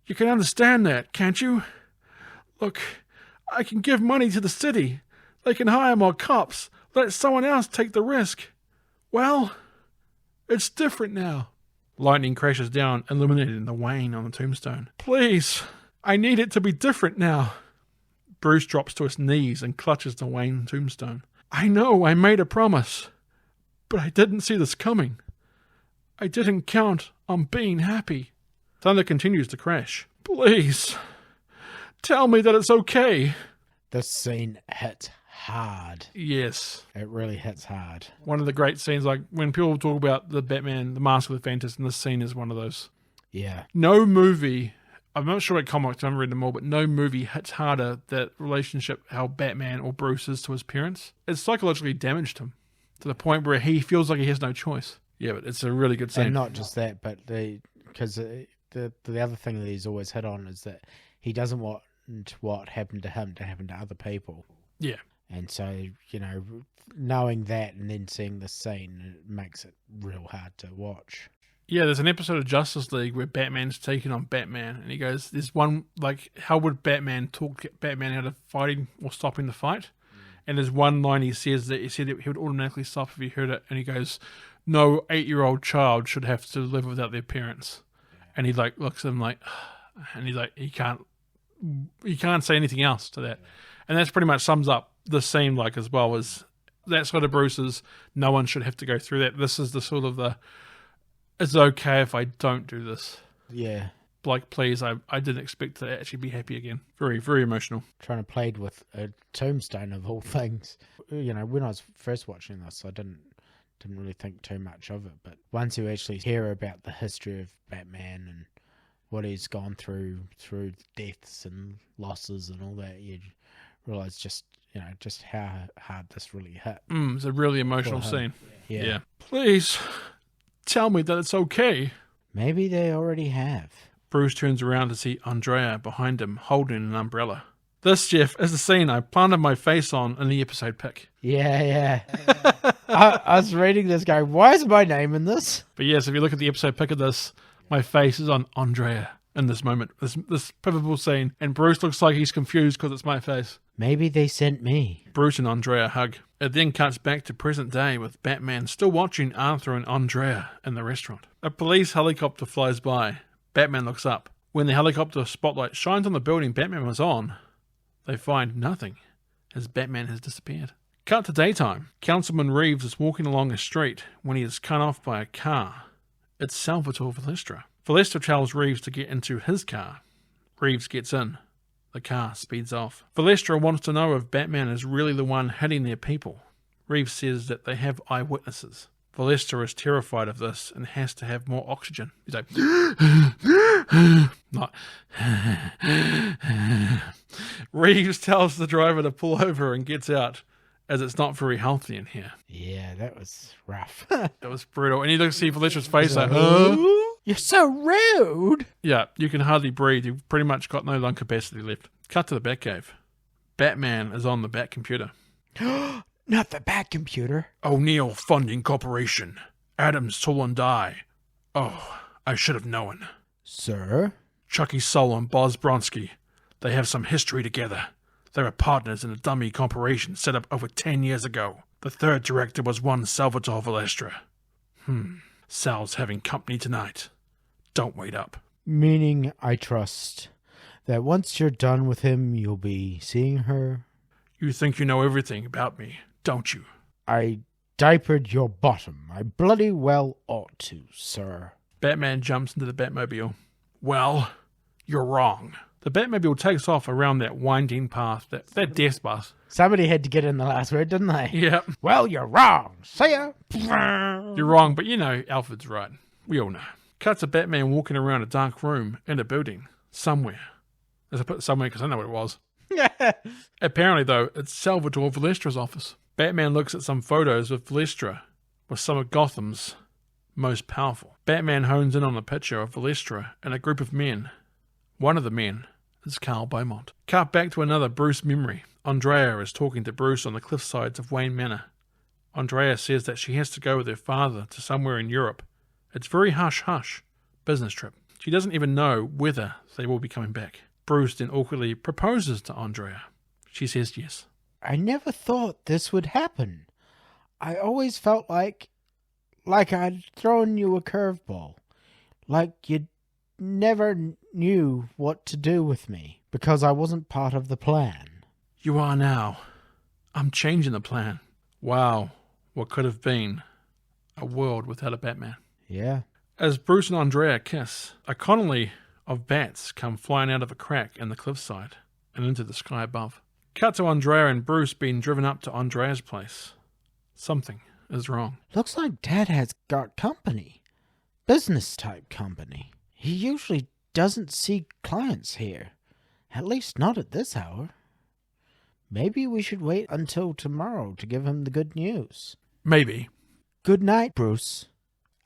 You can understand that, can't you? Look, I can give money to the city. They can hire more cops. Let someone else take the risk. Well, it's different now. Lightning crashes down, illuminating the Wayne on the tombstone. Please, I need it to be different now. Bruce drops to his knees and clutches the Wayne tombstone. I know I made a promise, but I didn't see this coming. I didn't count on being happy. Thunder continues to crash. Please, tell me that it's okay. This scene hits hard. Yes. It really hits hard. One of the great scenes, like when people talk about the Batman, the Mask of the Phantasm, this scene is one of those. Yeah. No movie, I'm not sure what comics, I haven't read them all, but no movie hits harder that relationship, how Batman or Bruce is to his parents. It's psychologically damaged him to the point where he feels like he has no choice. Yeah, but it's a really good scene. And not just that, but because the other thing that he's always hit on is that he doesn't want what happened to him to happen to other people. Yeah. And so, knowing that and then seeing this scene, it makes it real hard to watch. Yeah, there's an episode of Justice League where Batman's taking on Batman, and he goes, there's one, like, how would Batman talk Batman out of fighting or stopping the fight? And there's one line he says that he said that he would automatically stop if he heard it, and he goes, no 8-year-old child should have to live without their parents. And he like looks at him like, and he's like, he can't say anything else to that. And that's pretty much sums up the scene, like, as well, as that sort of Bruce's, no one should have to go through that. This is the sort of it's okay if I don't do this. Yeah. Like, please, I didn't expect to actually be happy again. Very, very emotional. Trying to play with a tombstone of all things. When I was first watching this, I didn't really think too much of it. But once you actually hear about the history of Batman and what he's gone through deaths and losses and all that, you realise just how hard this really hit. It's a really emotional scene. Yeah. Please, tell me that it's okay. Maybe they already have. Bruce turns around to see Andrea behind him holding an umbrella. This, Jeff, is the scene I planted my face on in the episode pick. Yeah. I was reading this going, why is my name in this? But yes, if you look at the episode pick of this, my face is on Andrea in this moment, this pivotal scene. And Bruce looks like he's confused because it's my face. Maybe they sent me. Bruce and Andrea hug. It then cuts back to present day with Batman still watching Arthur and Andrea in the restaurant. A police helicopter flies by. Batman looks up. When the helicopter spotlight shines on the building Batman was on, they find nothing, as Batman has disappeared. Cut to daytime. Councilman Reeves is walking along a street when he is cut off by a car. It's Salvatore Valestra. Valestra tells Reeves to get into his car. Reeves gets in. The car speeds off. Valestra wants to know if Batman is really the one hitting their people. Reeves says that they have eyewitnesses. Valestra is terrified of this and has to have more oxygen. He's like, not. Reeves tells the driver to pull over and gets out, as it's not very healthy in here. Yeah, that was rough. It was brutal. And you look to see Valestra's face like, You're so rude. Yeah, you can hardly breathe. You've pretty much got no lung capacity left. Cut to the Batcave. Batman is on the Bat computer. Not the Bat computer. O'Neill Funding Corporation. Adam's tool and die. Oh, I should have known. Sir? Chucky Soul and Boz Bronsky. They have some history together. They were partners in a dummy corporation set up over 10 years ago. The third director was one Salvatore Valestra. Sal's having company tonight. Don't wait up. Meaning, I trust that once you're done with him, you'll be seeing her. You think you know everything about me, don't you? I diapered your bottom. I bloody well ought to, sir. Batman jumps into the Batmobile. Well, you're wrong. The Batmobile takes off around that winding path, that death path. Somebody had to get in the last word, didn't they? Yep. Well, you're wrong. See ya. You're wrong, but you know, Alfred's right. We all know. Cuts a Batman walking around a dark room in a building. Somewhere. As I put somewhere because I know what it was. Apparently, though, it's Salvatore Valestra's office. Batman looks at some photos of Valestra with some of Gotham's most powerful. Batman hones in on a picture of Valestra and a group of men. One of the men is Carl Beaumont. Cut back to another Bruce memory. Andrea is talking to Bruce on the cliffsides of Wayne Manor. Andrea says that she has to go with her father to somewhere in Europe. It's very hush-hush business trip. She doesn't even know whether they will be coming back. Bruce then awkwardly proposes to Andrea. She says yes. I never thought this would happen. I always felt like I'd thrown you a curveball. Like you never knew what to do with me because I wasn't part of the plan. You are now. I'm changing the plan. Wow, what could have been a world without a Batman. Yeah. As Bruce and Andrea kiss, a colony of bats come flying out of a crack in the cliffside and into the sky above. Cut to Andrea and Bruce being driven up to Andrea's place. Something is wrong. Looks like Dad has got company. Business-type company. He usually doesn't see clients here. At least not at this hour. Maybe we should wait until tomorrow to give him the good news. Maybe. Good night, Bruce.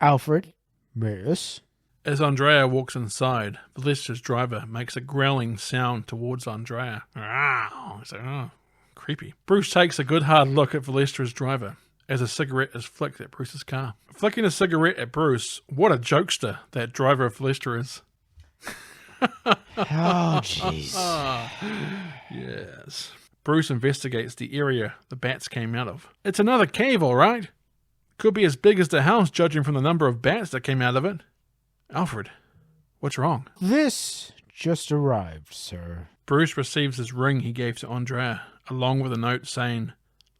Alfred. Miss. As Andrea walks inside, Valestra's driver makes a growling sound towards Andrea. It's like, oh, creepy. Bruce takes a good hard look at Valestra's driver as a cigarette is flicked at Bruce's car. Flicking a cigarette at Bruce, what a jokester that driver of Valestra is. Oh, jeez. Yes. Bruce investigates the area the bats came out of. It's another cave, all right. Could be as big as the house, judging from the number of bats that came out of it. Alfred, what's wrong? This just arrived, sir. Bruce receives his ring he gave to Andrea, along with a note saying,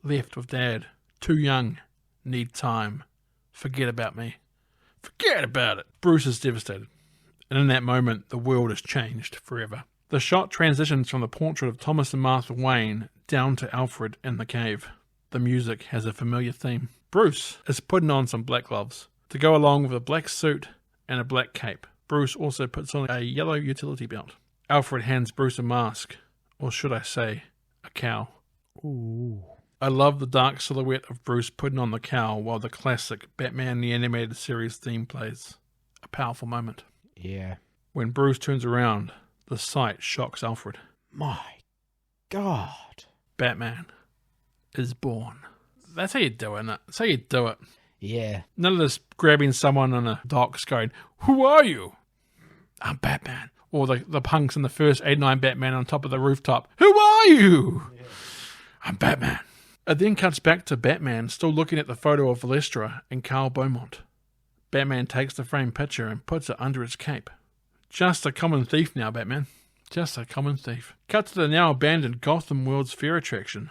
"Left with Dad. Too young. Need time. Forget about me." Forget about it. Bruce is devastated. And in that moment, the world has changed forever. The shot transitions from the portrait of Thomas and Martha Wayne down to Alfred in the cave. The music has a familiar theme. Bruce is putting on some black gloves to go along with a black suit and a black cape. Bruce also puts on a yellow utility belt. Alfred hands Bruce a mask, or should I say, a cowl. Ooh. I love the dark silhouette of Bruce putting on the cowl while the classic Batman the Animated Series theme plays. A powerful moment. Yeah. When Bruce turns around, the sight shocks Alfred. My God. Batman is born. That's how you do it, isn't it? That's how you do it. Yeah. None of this grabbing someone on a docks going, "Who are you?" "I'm Batman." Or the punks in the first 89 Batman on top of the rooftop. "Who are you?" Yeah. "I'm Batman." It then cuts back to Batman still looking at the photo of Valestra and Carl Beaumont. Batman takes the framed picture and puts it under his cape. Just a common thief now, Batman. Just a common thief. Cut to the now abandoned Gotham World's Fair attraction.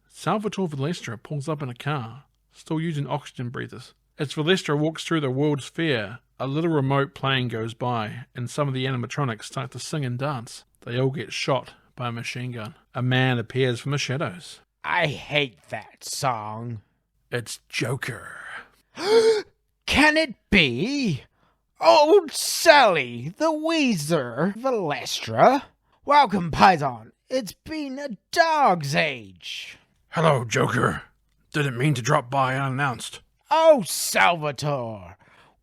Salvatore Valestra pulls up in a car, still using oxygen breathers. As Valestra walks through the World's Fair, a little remote plane goes by, and some of the animatronics start to sing and dance. They all get shot by a machine gun. A man appears from the shadows. I hate that song. It's Joker. Can it be? Old Sally, the Weezer, Valestra. Welcome, Python. It's been a dog's age. Hello, Joker. Didn't mean to drop by unannounced. Oh, Salvatore.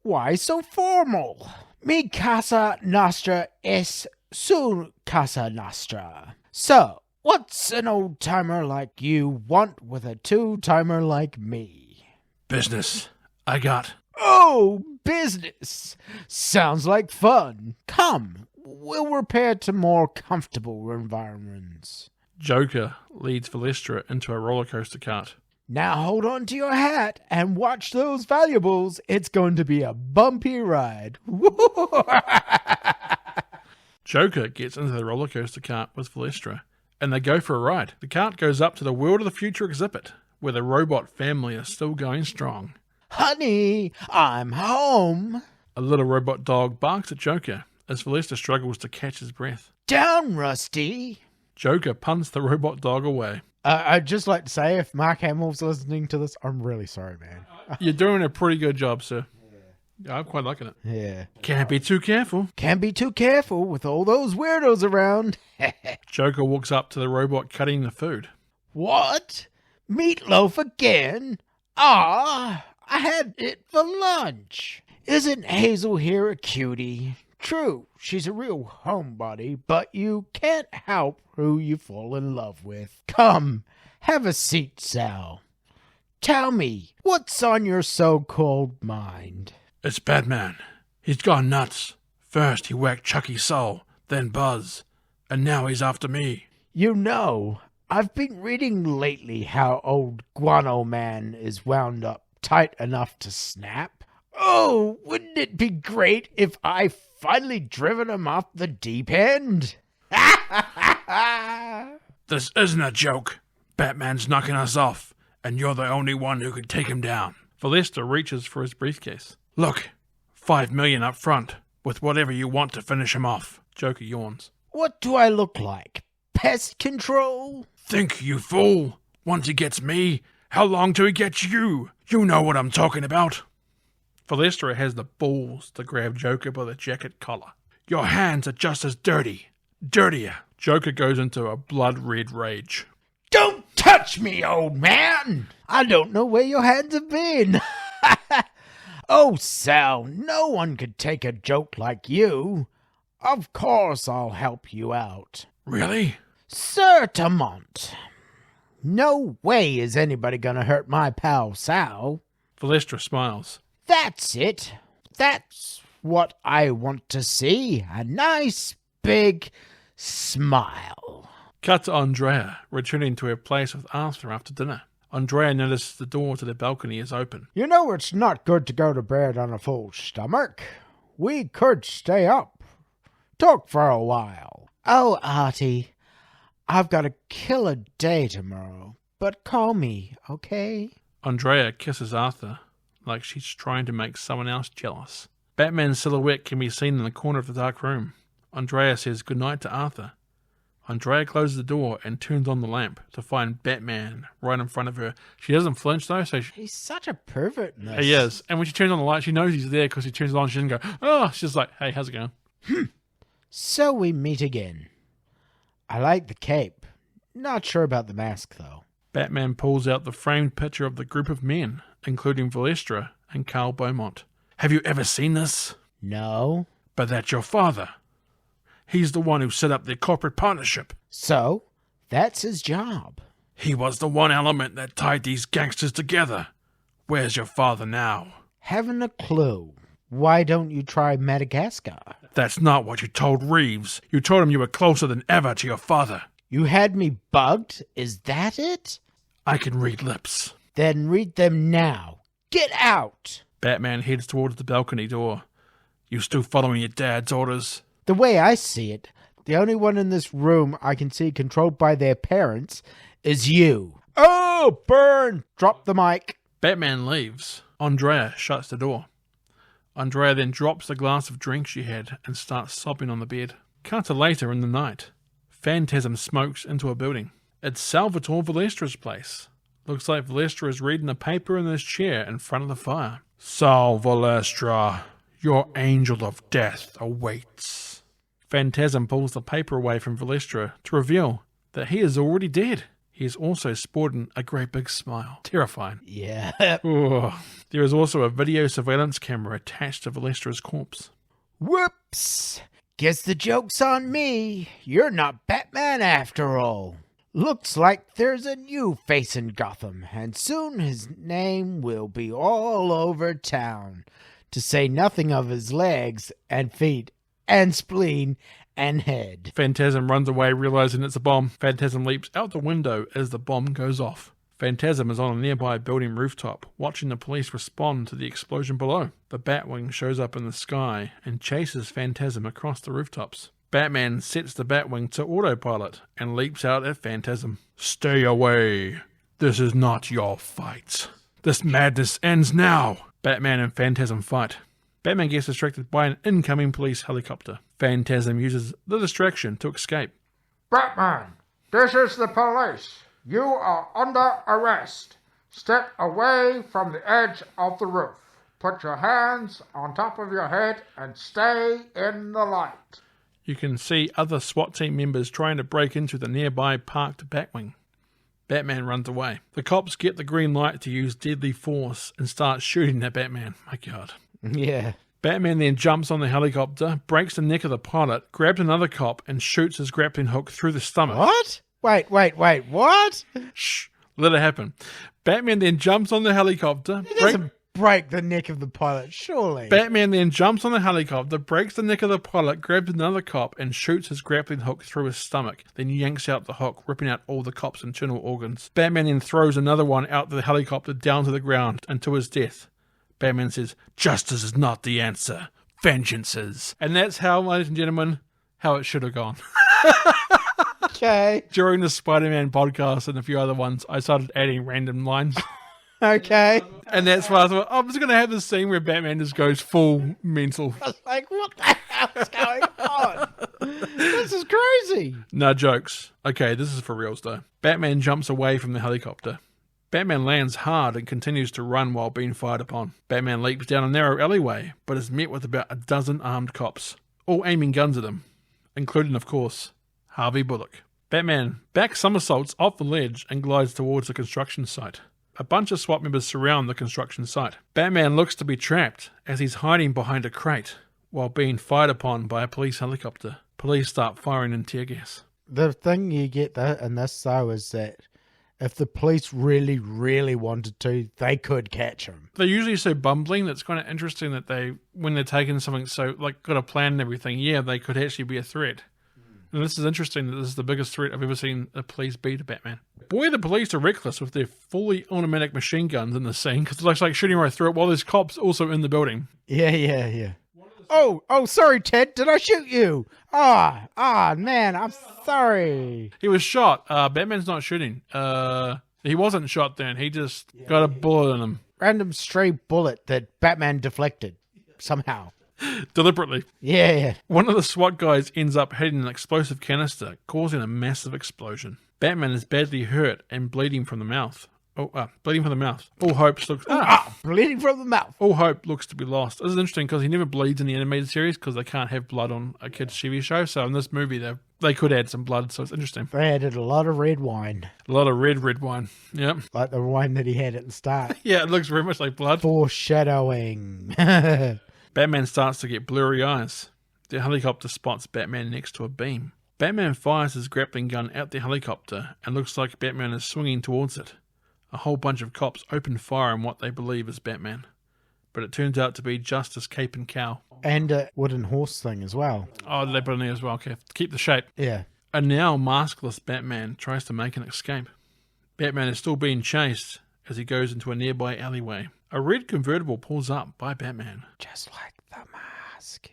Why so formal? Mi casa nostra es su casa nostra. So, what's an old-timer like you want with a two-timer like me? Business. I got Oh, business. Sounds like fun. Come, we'll repair to more comfortable environments. Joker leads Valestra into a roller coaster cart. Now hold on to your hat and watch those valuables. It's going to be a bumpy ride. Joker gets into the roller coaster cart with Valestra, and they go for a ride. The cart goes up to the World of the Future exhibit, where the robot family is still going strong. Honey, I'm home. A little robot dog barks at Joker as Valestra struggles to catch his breath. Down, Rusty. Joker punts the robot dog away. I'd just like to say, if Mark Hamill's listening to this, I'm really sorry, man. You're doing a pretty good job, sir. Yeah, I'm quite liking it. Yeah. Can't be too careful. Can't be too careful with all those weirdos around. Joker walks up to the robot cutting the food. What? Meatloaf again? Ah, I had it for lunch. Isn't Hazel here a cutie? True, she's a real homebody, but you can't help who you fall in love with. Come, have a seat, Sal. Tell me, what's on your so-called mind? It's Batman. He's gone nuts. First he whacked Chucky's soul, then Buzz, and now he's after me. You know, I've been reading lately how old Guano Man is wound up tight enough to snap. Oh, wouldn't it be great if I finally driven him off the deep end? This isn't a joke. Batman's knocking us off, and you're the only one who could take him down. Valestra reaches for his briefcase. Look, $5 million up front, with whatever you want to finish him off. Joker yawns. What do I look like? Pest control? Think, you fool. Once he gets me, how long till he gets you? You know what I'm talking about. Valestra has the balls to grab Joker by the jacket collar. Your hands are just as dirty. Dirtier. Joker goes into a blood-red rage. Don't touch me, old man! I don't know where your hands have been. Oh, Sal, no one could take a joke like you. Of course I'll help you out. Really? Certainement. No way is anybody gonna hurt my pal Sal. Valestra smiles. That's it. That's what I want to see. A nice, big smile. Cut to Andrea, returning to her place with Arthur after dinner. Andrea notices the door to the balcony is open. You know it's not good to go to bed on a full stomach. We could stay up. Talk for a while. Oh, Artie, I've got a killer day tomorrow, but call me, okay? Andrea kisses Arthur like she's trying to make someone else jealous. Batman's silhouette can be seen in the corner of the dark room. Andrea says goodnight to Arthur. Andrea closes the door and turns on the lamp to find Batman right in front of her. She doesn't flinch though, so He's such a pervert in this. he is. And when she turns on the light, she knows he's there because he turns it on. She doesn't go, oh, she's just like, hey, how's it going? So we meet again. I like the cape. Not sure about the mask, though. Batman pulls out the framed picture of the group of men, including Valestra and Carl Beaumont. Have you ever seen this? No. But that's your father. He's the one who set up the corporate partnership. So, that's his job. He was the one element that tied these gangsters together. Where's your father now? Haven't a clue. Why don't you try Madagascar? That's not what you told Reeves. You told him you were closer than ever to your father. You had me bugged? Is that it? I can read lips. Then read them now. Get out! Batman heads towards the balcony door. You still following your dad's orders? The way I see it, the only one in this room I can see controlled by their parents is you. Oh, burn! Drop the mic. Batman leaves. Andrea shuts the door. Andrea then drops the glass of drink she had and starts sobbing on the bed. Cut to later in the night. Phantasm smokes into a building. It's Salvatore Valestra's place. Looks like Valestra is reading a paper in his chair in front of the fire. Sal Valestra, your angel of death awaits. Phantasm pulls the paper away from Valestra to reveal that he is already dead. He is also sporting a great big smile. Terrifying. Yeah. Oh. There is also a video surveillance camera attached to Valestra's corpse. Whoops. Guess the joke's on me. You're not Batman after all. Looks like there's a new face in Gotham, and soon his name will be all over town, to say nothing of his legs and feet and spleen and head. Phantasm runs away, realizing it's a bomb. Phantasm leaps out the window as the bomb goes off. Phantasm is on a nearby building rooftop, watching the police respond to the explosion below. The Batwing shows up in the sky and chases Phantasm across the rooftops. Batman sets the Batwing to autopilot and leaps out at Phantasm. Stay away. This is not your fight. This madness ends now. Batman and Phantasm fight. Batman gets distracted by an incoming police helicopter. Phantasm uses the distraction to escape. Batman, this is the police. You are under arrest. Step away from the edge of the roof. Put your hands on top of your head and stay in the light. You can see other SWAT team members trying to break into the nearby parked Batwing. Batman runs away. The cops get the green light to use deadly force and start shooting at Batman. My God. Yeah. Batman then jumps on the helicopter, breaks the neck of the pilot, grabs another cop, and shoots his grappling hook through the stomach. What? Wait, what? Shh, let it happen. Batman then jumps on the helicopter. He doesn't break the neck of the pilot, surely. Batman then jumps on the helicopter, breaks the neck of the pilot, grabs another cop, and shoots his grappling hook through his stomach, then yanks out the hook, ripping out all the cop's internal organs. Batman then throws another one out the helicopter down to the ground and to his death. Batman says, "Justice is not the answer. Vengeance is." And that's how, ladies and gentlemen, how it should have gone. Okay. During the Spider-Man podcast and a few other ones, I started adding random lines. Okay. And that's why I thought, I'm just going to have this scene where Batman just goes full mental. I was like, what the hell's going on? This is crazy. No jokes. Okay, this is for reals though. Batman jumps away from the helicopter. Batman lands hard and continues to run while being fired upon. Batman leaps down a narrow alleyway, but is met with about a dozen armed cops, all aiming guns at him, including, of course, Harvey Bullock. Batman back somersaults off the ledge and glides towards the construction site. A bunch of SWAT members surround the construction site. Batman looks to be trapped as he's hiding behind a crate while being fired upon by a police helicopter. Police start firing in tear gas. The thing you get in this, though, is that if the police really, really wanted to, they could catch him. They're usually so bumbling that it's kind of interesting that they, when they're taking something so, like, got a plan and everything, yeah, they could actually be a threat. And this is interesting that this is the biggest threat I've ever seen a police be to Batman. Boy, the police are reckless with their fully automatic machine guns in this scene, because it looks like shooting right through it while there's cops also in the building. Yeah. Oh, sorry, Ted. Did I shoot you? Man, I'm sorry. He was shot. Batman's not shooting. He wasn't shot then. He just got a bullet in him. Random stray bullet that Batman deflected somehow. Deliberately. Yeah. One of the SWAT guys ends up hitting an explosive canister, causing a massive explosion. Batman is badly hurt and bleeding from the mouth. Bleeding from the mouth. All hope looks... bleeding from the mouth. All hope looks to be lost. This is interesting because he never bleeds in the animated series because they can't have blood on a kid's TV show. So in this movie, they could add some blood. So it's interesting. They added a lot of red wine. A lot of red wine. Yep. Like the wine that he had at the start. Yeah, it looks very much like blood. Foreshadowing. Batman starts to get blurry eyes. The helicopter spots Batman next to a beam. Batman fires his grappling gun at the helicopter and looks like Batman is swinging towards it. A whole bunch of cops open fire on what they believe is Batman. But it turns out to be just his cape and cowl. And a wooden horse thing as well. Oh, they put in there as well. Okay, keep the shape. Yeah. A now maskless Batman tries to make an escape. Batman is still being chased as he goes into a nearby alleyway. A red convertible pulls up by Batman. Just like the mask.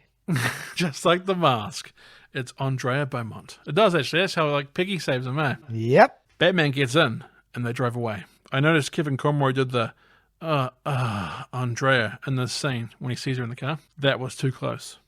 Just like the mask. It's Andrea Beaumont. It does actually. That's how Peggy saves him, eh? Yep. Batman gets in and they drive away. I noticed Kevin Conroy did the Andrea in this scene when he sees her in the car. That was too close.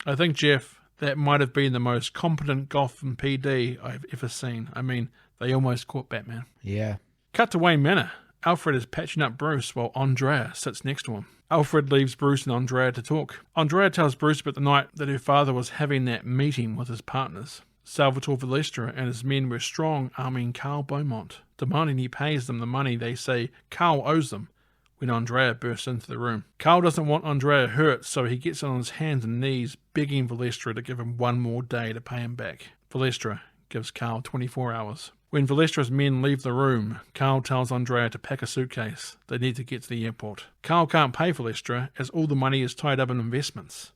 I think, Jeff, that might have been the most competent Gotham PD I've ever seen. I mean, they almost caught Batman. Yeah. Cut to Wayne Manor. Alfred is patching up Bruce while Andrea sits next to him. Alfred leaves Bruce and Andrea to talk. Andrea tells Bruce about the night that her father was having that meeting with his partners. Salvatore Valestra and his men were strong-arming Carl Beaumont, demanding he pays them the money they say Carl owes them, when Andrea bursts into the room. Carl doesn't want Andrea hurt, so he gets on his hands and knees, begging Valestra to give him one more day to pay him back. Valestra gives Carl 24 hours. When Valestra's men leave the room, Carl tells Andrea to pack a suitcase. They need to get to the airport. Carl can't pay Valestra as all the money is tied up in investments.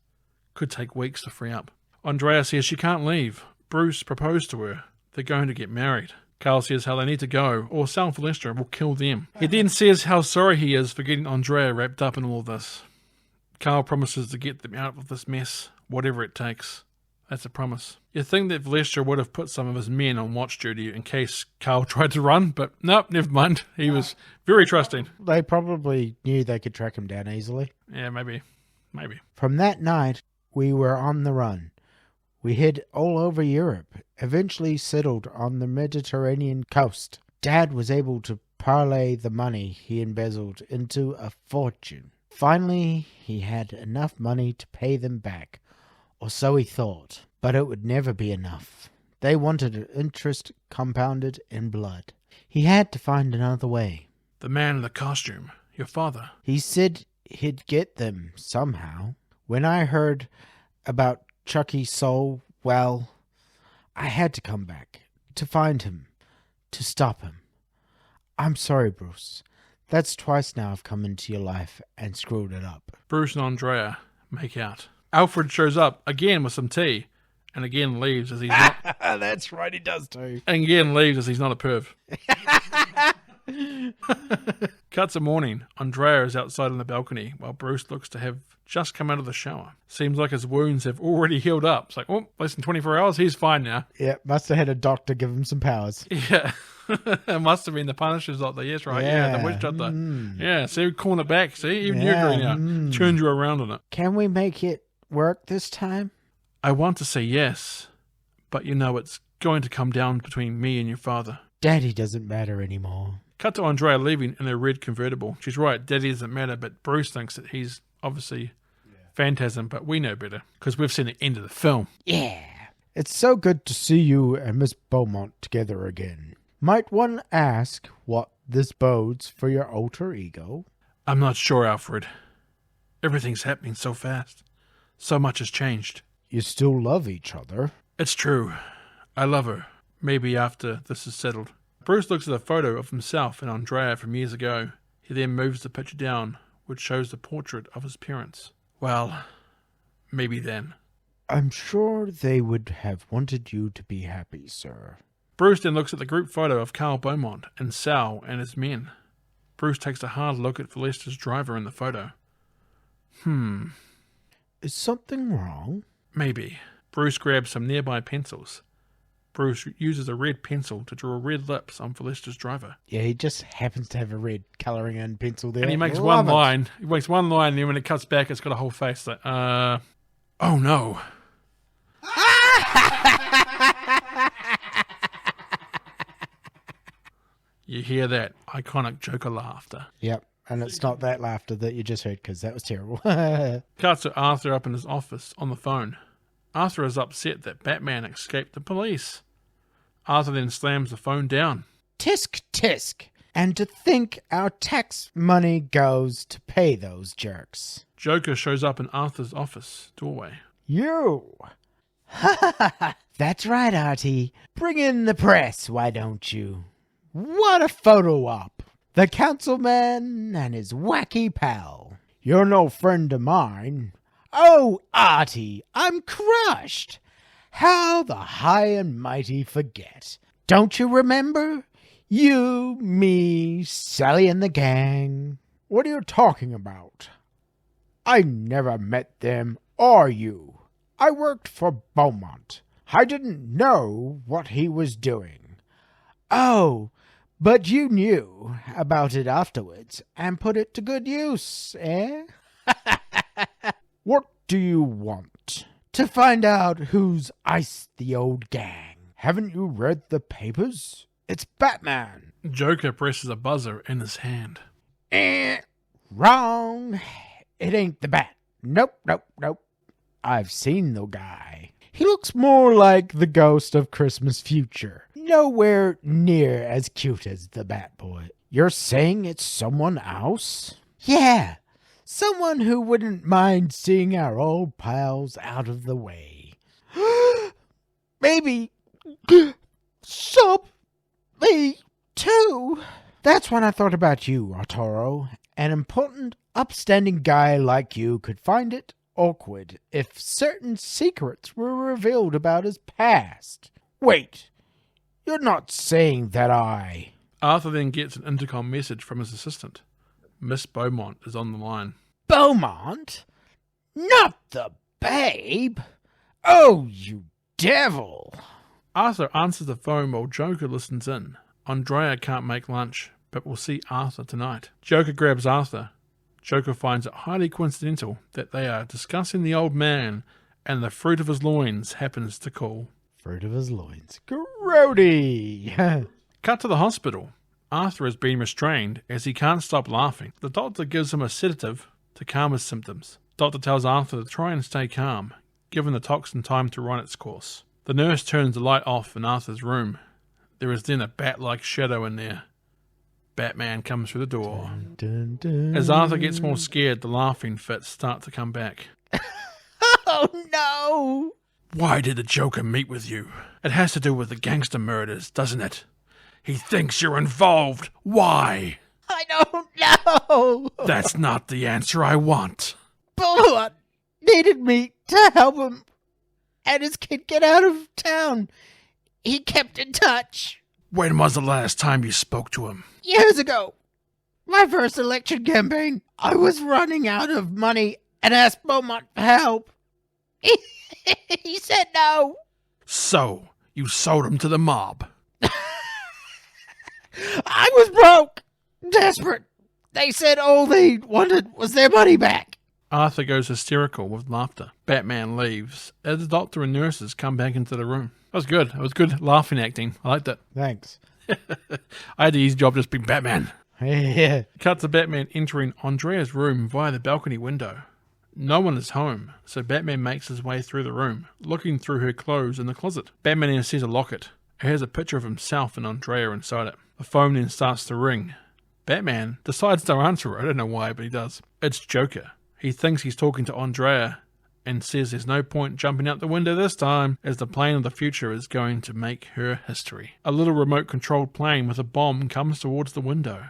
Could take weeks to free up. Andrea says she can't leave. Bruce proposed to her. They're going to get married. Carl says how they need to go, or Sal Valestra will kill them. He then says how sorry he is for getting Andrea wrapped up in all of this. Carl promises to get them out of this mess, whatever it takes. That's a promise. You'd think that Valestra would have put some of his men on watch duty in case Carl tried to run, but nope, never mind. He was very trusting. They probably knew they could track him down easily. Yeah, maybe. From that night, we were on the run. We hid all over Europe, eventually settled on the Mediterranean coast. Dad was able to parlay the money he embezzled into a fortune. Finally, he had enough money to pay them back, or so he thought. But it would never be enough. They wanted interest compounded in blood. He had to find another way. The man in the costume, your father. He said he'd get them somehow. When I heard about Chucky's soul, well, I had to come back, to find him, to stop him. I'm sorry, Bruce. That's twice now I've come into your life and screwed it up. Bruce and Andrea make out. Alfred shows up again with some tea, and again leaves as he's not. That's right, he does too. And again leaves as he's not a perv. Cuts to morning. Andrea is outside on the balcony while Bruce looks to have just come out of the shower. Seems like his wounds have already healed up. It's like, oh, less than 24 hours, he's fine now. Yeah, must have had a doctor give him some powers. Yeah. It must have been the Punisher's doctor. Yes, right. Yeah, the witch doctor. Yeah, see, calling it back. See, even you agree now. Turned you around on it. Can we make it work this time? I want to say yes, but it's going to come down between me and your father. Daddy doesn't matter anymore. Cut to Andrea leaving in a red convertible. She's right, Daddy doesn't matter, but Bruce thinks that he's obviously Phantasm, but we know better because we've seen the end of the film. Yeah. It's so good to see you and Miss Beaumont together again. Might one ask what this bodes for your alter ego? I'm not sure, Alfred. Everything's happening so fast. So much has changed. You still love each other? It's true. I love her. Maybe after this is settled. Bruce looks at a photo of himself and Andrea from years ago. He then moves the picture down, which shows the portrait of his parents. Well, maybe then. I'm sure they would have wanted you to be happy, sir. Bruce then looks at the group photo of Carl Beaumont and Sal and his men. Bruce takes a hard look at Valestra's driver in the photo. Is something wrong? Maybe. Bruce grabs some nearby pencils. Bruce uses a red pencil to draw red lips on Valestra's driver. Yeah, he just happens to have a red colouring in pencil there. And he makes one line. He makes one line, and then when it cuts back, it's got a whole face like, oh no. You hear that iconic Joker laughter. Yep, and it's not that laughter that you just heard, because that was terrible. Cuts to Arthur up in his office on the phone. Arthur is upset that Batman escaped the police. Arthur then slams the phone down. Tisk, tisk. And to think our tax money goes to pay those jerks. Joker shows up in Arthur's office doorway. You. That's right, Artie. Bring in the press, why don't you? What a photo op. The councilman and his wacky pal. You're no friend of mine. Oh, Artie, I'm crushed. How the high and mighty forget. Don't you remember? You, me, Sally and the gang. What are you talking about? I never met them or you. I worked for Beaumont. I didn't know what he was doing. Oh, but you knew about it afterwards and put it to good use, eh? What do you want? To find out who's iced the old gang. Haven't you read the papers? It's Batman. Joker presses a buzzer in his hand. Wrong. It ain't the Bat. Nope. I've seen the guy. He looks more like the ghost of Christmas future. Nowhere near as cute as the Bat Boy. You're saying it's someone else? Yeah. Someone who wouldn't mind seeing our old pals out of the way. Maybe Sub me too. That's when I thought about you, Arturo. An important, upstanding guy like you could find it awkward if certain secrets were revealed about his past. Wait, you're not saying that I... Arthur then gets an intercom message from his assistant. Miss Beaumont is on the line. Beaumont? Not the babe? Oh, you devil! Arthur answers the phone while Joker listens in. Andrea can't make lunch, but will see Arthur tonight. Joker grabs Arthur. Joker finds it highly coincidental that they are discussing the old man, and the fruit of his loins happens to call. Fruit of his loins. Grody! Cut to the hospital. Arthur has been restrained as he can't stop laughing. The doctor gives him a sedative to calm his symptoms. Doctor tells Arthur to try and stay calm, giving the toxin time to run its course. The nurse turns the light off in Arthur's room. There is then a bat-like shadow in there. Batman comes through the door. Dun, dun. As Arthur gets more scared, the laughing fits start to come back. Oh no! Why did the Joker meet with you? It has to do with the gangster murders, doesn't it? He thinks you're involved. Why? I don't know! That's not the answer I want. Bullet needed me to help him and his kid get out of town. He kept in touch. When was the last time you spoke to him? Years ago. My first election campaign. I was running out of money and asked Beaumont for help. He said no. So, you sold him to the mob. I was broke. Desperate. They said all they wanted was their money back. Arthur goes hysterical with laughter. Batman leaves as the doctor and nurses come back into the room. That was good. It was good laughing acting. I liked it. Thanks. I had the easy job just being Batman. Yeah. Cut to Batman entering Andrea's room via the balcony window. No one is home, so Batman makes his way through the room, looking through her clothes in the closet. Batman then sees a locket. It has a picture of himself and Andrea inside it. The phone then starts to ring. Batman decides to answer it. I don't know why, but he does. It's Joker. He thinks he's talking to Andrea and says there's no point jumping out the window this time, as the plane of the future is going to make her history. A little remote-controlled plane with a bomb comes towards the window.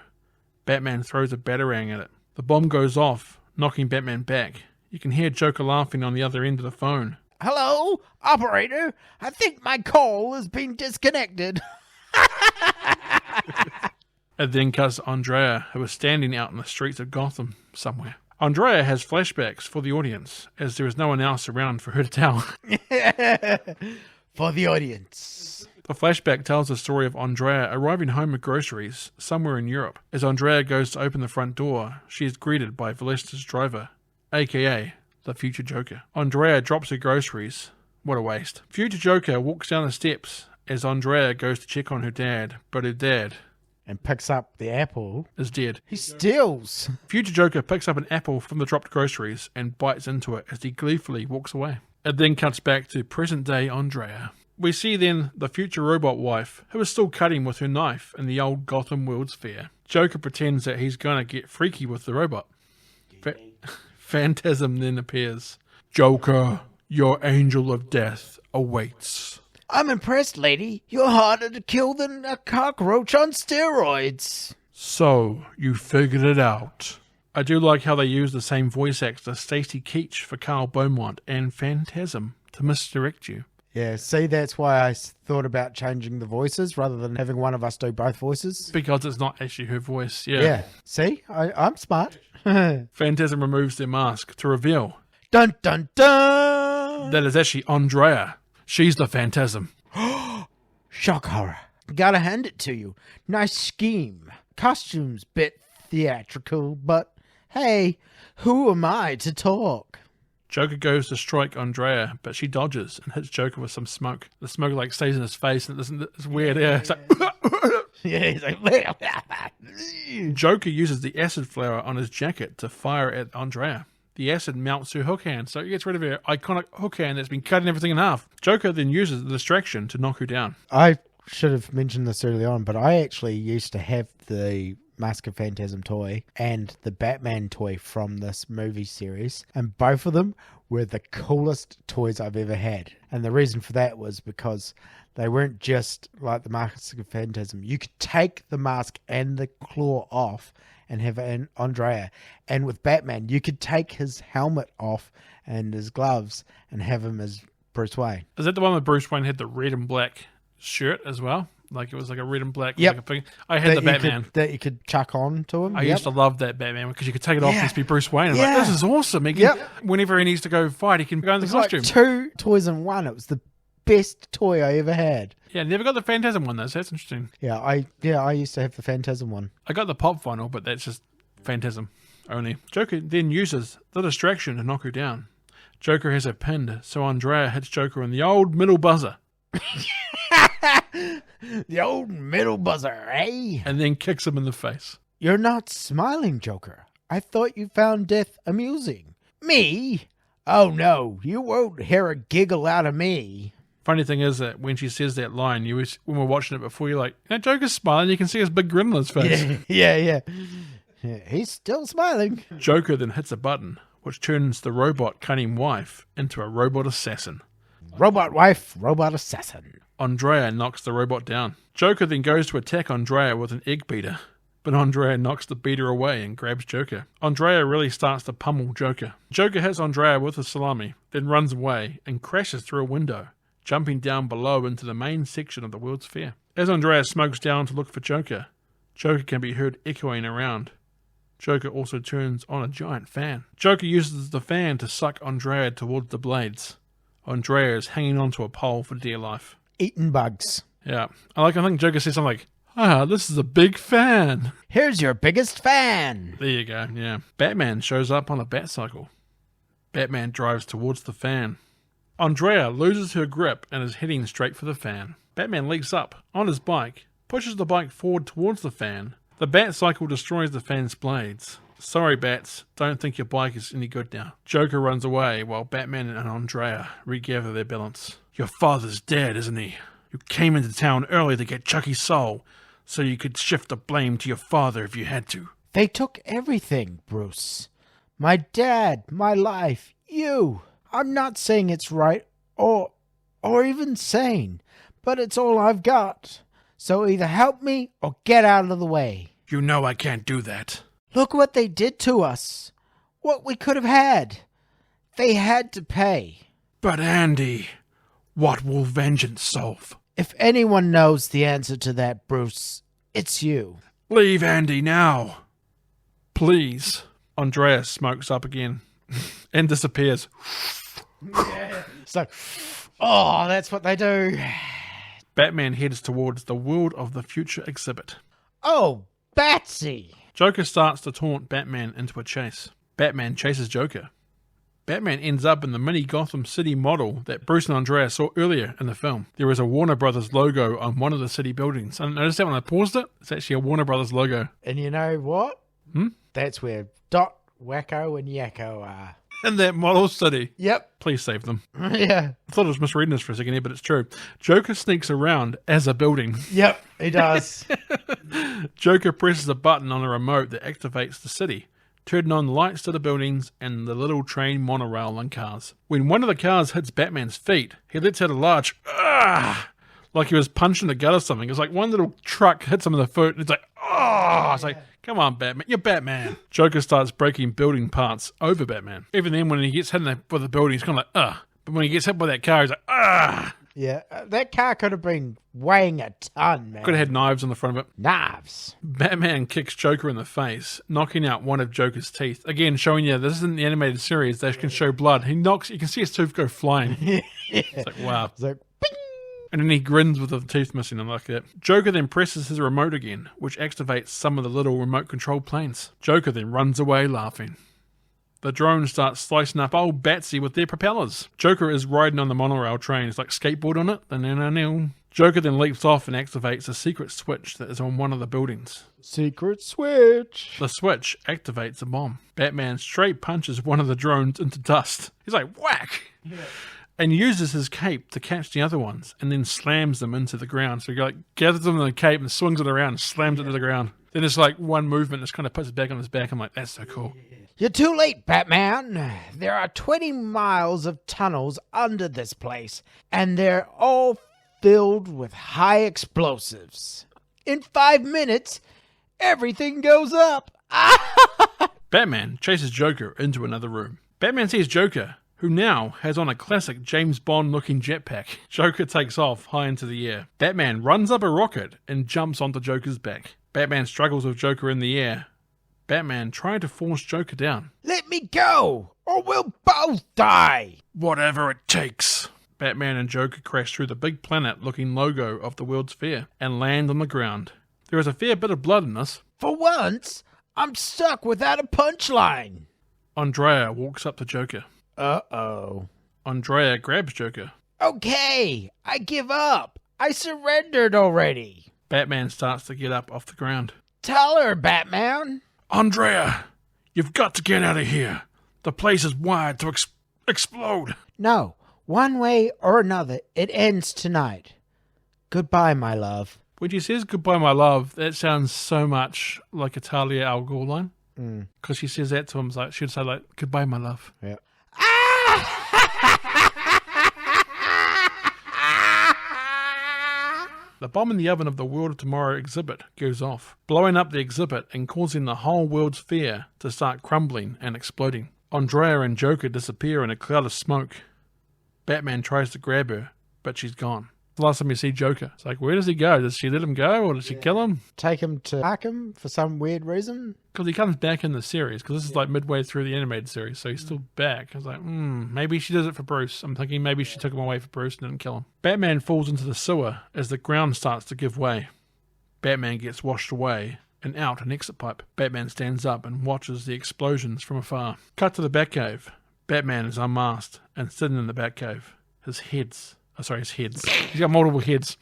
Batman throws a batarang at it. The bomb goes off, knocking Batman back. You can hear Joker laughing on the other end of the phone. Hello, operator. I think my call has been disconnected. It then cuts to Andrea, who is standing out in the streets of Gotham somewhere. Andrea has flashbacks for the audience, as there is no one else around for her to tell. For the audience. The flashback tells the story of Andrea arriving home with groceries somewhere in Europe. As Andrea goes to open the front door, she is greeted by Valeska's driver, aka the future Joker. Andrea drops her groceries. What a waste. Future Joker walks down the steps as Andrea goes to check on her dad, but her dad And picks up the apple. is dead. He steals. Future Joker picks up an apple from the dropped groceries and bites into it as he gleefully walks away. It then cuts back to present-day Andrea. We see then the future robot wife, who is still cutting with her knife in the old Gotham World's Fair. Joker pretends that he's going to get freaky with the robot. Phantasm then appears. Joker, your angel of death awaits. I'm impressed, lady. You're harder to kill than a cockroach on steroids. So, you figured it out. I do like how they use the same voice actor, Stacey Keach, for Carl Beaumont and Phantasm to misdirect you. Yeah, see, that's why I thought about changing the voices rather than having one of us do both voices. Because it's not actually her voice, Yeah. See, I'm smart. Phantasm removes their mask to reveal Dun, dun, dun! that is actually Andrea. She's the Phantasm. Shock horror. Gotta hand it to you. Nice scheme. Costumes bit theatrical, but hey, who am I to talk? Joker goes to strike Andrea, but she dodges and hits Joker with some smoke. The smoke like stays in his face and it's weird air. It's like Yeah, he's like... Joker uses the acid flower on his jacket to fire at Andrea. The acid melts her hook hand, so he gets rid of her iconic hook hand that's been cutting everything in half. Joker then uses the distraction to knock her down. I should have mentioned this early on, but I actually used to have the Mask of Phantasm toy and the Batman toy from this movie series. And both of them were the coolest toys I've ever had. And the reason for that was because they weren't just like the Mask of Phantasm. You could take the mask and the claw off and have an Andrea. And with Batman, you could take his helmet off and his gloves and have him as Bruce Wayne. Is that the one where Bruce Wayne had the red and black shirt as well? Like it was like a red and black. Yep. Like I had the Batman. That you could chuck on to him. I used to love that Batman because you could take it off and just be Bruce Wayne. I'm Yeah. like, this is awesome. He can, whenever he needs to go fight, he can go in the It's costume. like 2 toys in 1. It was the best toy I ever had. Yeah, never got the Phantasm one though, so that's interesting. Yeah, I used to have the Phantasm one. I got the pop vinyl, but that's just Phantasm only. Joker then uses the distraction to knock her down. Joker has her pinned, so Andrea hits Joker in the old middle buzzer. The old middle buzzer, eh? And then kicks him in the face. You're not smiling, Joker. I thought you found death amusing. Me? Oh no, you won't hear a giggle out of me. Funny thing is that when she says that line, when we're watching it before, you're like, Joker's smiling, you can see his big grin on his face. Yeah. He's still smiling. Joker then hits a button, which turns the robot cunning wife into a robot assassin. Robot wife, robot assassin. Andrea knocks the robot down. Joker then goes to attack Andrea with an egg beater, but Andrea knocks the beater away and grabs Joker. Andrea really starts to pummel Joker. Joker hits Andrea with a salami, then runs away and crashes through a window, jumping down below into the main section of the World's Fair. As Andrea smokes down to look for Joker, Joker can be heard echoing around. Joker also turns on a giant fan. Joker uses the fan to suck Andrea towards the blades. Andrea is hanging onto a pole for dear life. Eating bugs. Yeah. I think Joker says something like, this is a big fan. Here's your biggest fan. There you go, yeah. Batman shows up on a bat cycle. Batman drives towards the fan. Andrea loses her grip and is heading straight for the fan. Batman leaps up on his bike, pushes the bike forward towards the fan. The bat cycle destroys the fan's blades. Sorry, Bats, don't think your bike is any good now. Joker runs away while Batman and Andrea regather their balance. Your father's dead, isn't he? You came into town early to get Chucky's soul, so you could shift the blame to your father if you had to. They took everything, Bruce. My dad, my life, you. I'm not saying it's right or even sane, but it's all I've got. So either help me or get out of the way. You know I can't do that. Look what they did to us. What we could have had. They had to pay. But Andy, what will vengeance solve? If anyone knows the answer to that, Bruce, it's you. Leave Andy now. Please. Andreas smokes up again and disappears. It's like, oh, that's what they do. Batman heads towards the World of the Future exhibit. Oh, Batsy. Joker starts to taunt Batman into a chase. Batman chases Joker. Batman ends up in the mini Gotham City model that Bruce and Andrea saw earlier in the film. There is a Warner Brothers logo on one of the city buildings. I noticed that when I paused it. It's actually a Warner Brothers logo. And you know what? That's where Dot, Wacko, and Yakko are. In that model city. Yep. Please save them. Yeah. I thought I was misreading this for a second here, but it's true. Joker sneaks around as a building. Yep, he does. Joker presses a button on a remote that activates the city, turning on lights to the buildings and the little train, monorail, and cars. When one of the cars hits Batman's feet, he lets out a large "ah!" like he was punched in the gut or something. It's like one little truck hits him in the foot, and it's like, oh! It's like, come on, Batman. You're Batman. Joker starts breaking building parts over Batman. Even then, when he gets hit with the building, he's kind of like, ugh. But when he gets hit by that car, he's like, ah! Yeah, that car could have been weighing a ton, man. Could have had knives on the front of it. Knives. Batman kicks Joker in the face, knocking out one of Joker's teeth. Again, showing you this isn't the animated series. They can show blood. You can see his tooth go flying. It's like, wow. It's like, bing! And then he grins with the teeth missing and like that. Joker then presses his remote again, which activates some of the little remote control planes. Joker then runs away laughing. The drone starts slicing up old Batsy with their propellers. Joker is riding on the monorail train. It's like skateboard on it. Joker then leaps off and activates a secret switch that is on one of the buildings. Secret switch. The switch activates a bomb. Batman straight punches one of the drones into dust. He's like, whack! Yeah. And uses his cape to catch the other ones and then slams them into the ground. So he gathers them in the cape and swings it around and slams it to the ground. Then it's like one movement, just kind of puts it back on his back. I'm like, that's so cool. You're too late, Batman. There are 20 miles of tunnels under this place, and they're all filled with high explosives. In 5 minutes, everything goes up. Batman chases Joker into another room. Batman sees Joker, who now has on a classic James Bond-looking jetpack. Joker takes off high into the air. Batman runs up a rocket and jumps onto Joker's back. Batman struggles with Joker in the air. Batman trying to force Joker down. Let me go, or we'll both die. Whatever it takes. Batman and Joker crash through the big planet-looking logo of the World's Fair and land on the ground. There is a fair bit of blood in this. For once, I'm stuck without a punchline. Andrea walks up to Joker. Uh-oh. Andrea grabs Joker. Okay, I give up. I surrendered already. Batman starts to get up off the ground. Tell her, Batman. Andrea, you've got to get out of here. The place is wired to explode. No, one way or another, it ends tonight. Goodbye, my love. When she says goodbye, my love, that sounds so much like a Talia Al Ghul line. Because she says that to him, like she'd say like, goodbye, my love. Yeah. The bomb in the oven of the World of Tomorrow exhibit goes off, blowing up the exhibit and causing the whole World's Fair to start crumbling and exploding. Andrea and Joker disappear in a cloud of smoke. Batman tries to grab her, but she's gone. The last time you see Joker, it's like, where does he go? Does she let him go, or does she kill him? Take him to Arkham for some weird reason? Because he comes back in the series, because this is like midway through the animated series, so he's still back. I was like, maybe she does it for Bruce. I'm thinking maybe she took him away for Bruce and didn't kill him. Batman falls into the sewer as the ground starts to give way. Batman gets washed away and out an exit pipe. Batman stands up and watches the explosions from afar. Cut to the Batcave. Batman is unmasked and sitting in the Batcave. His heads. He's got multiple heads.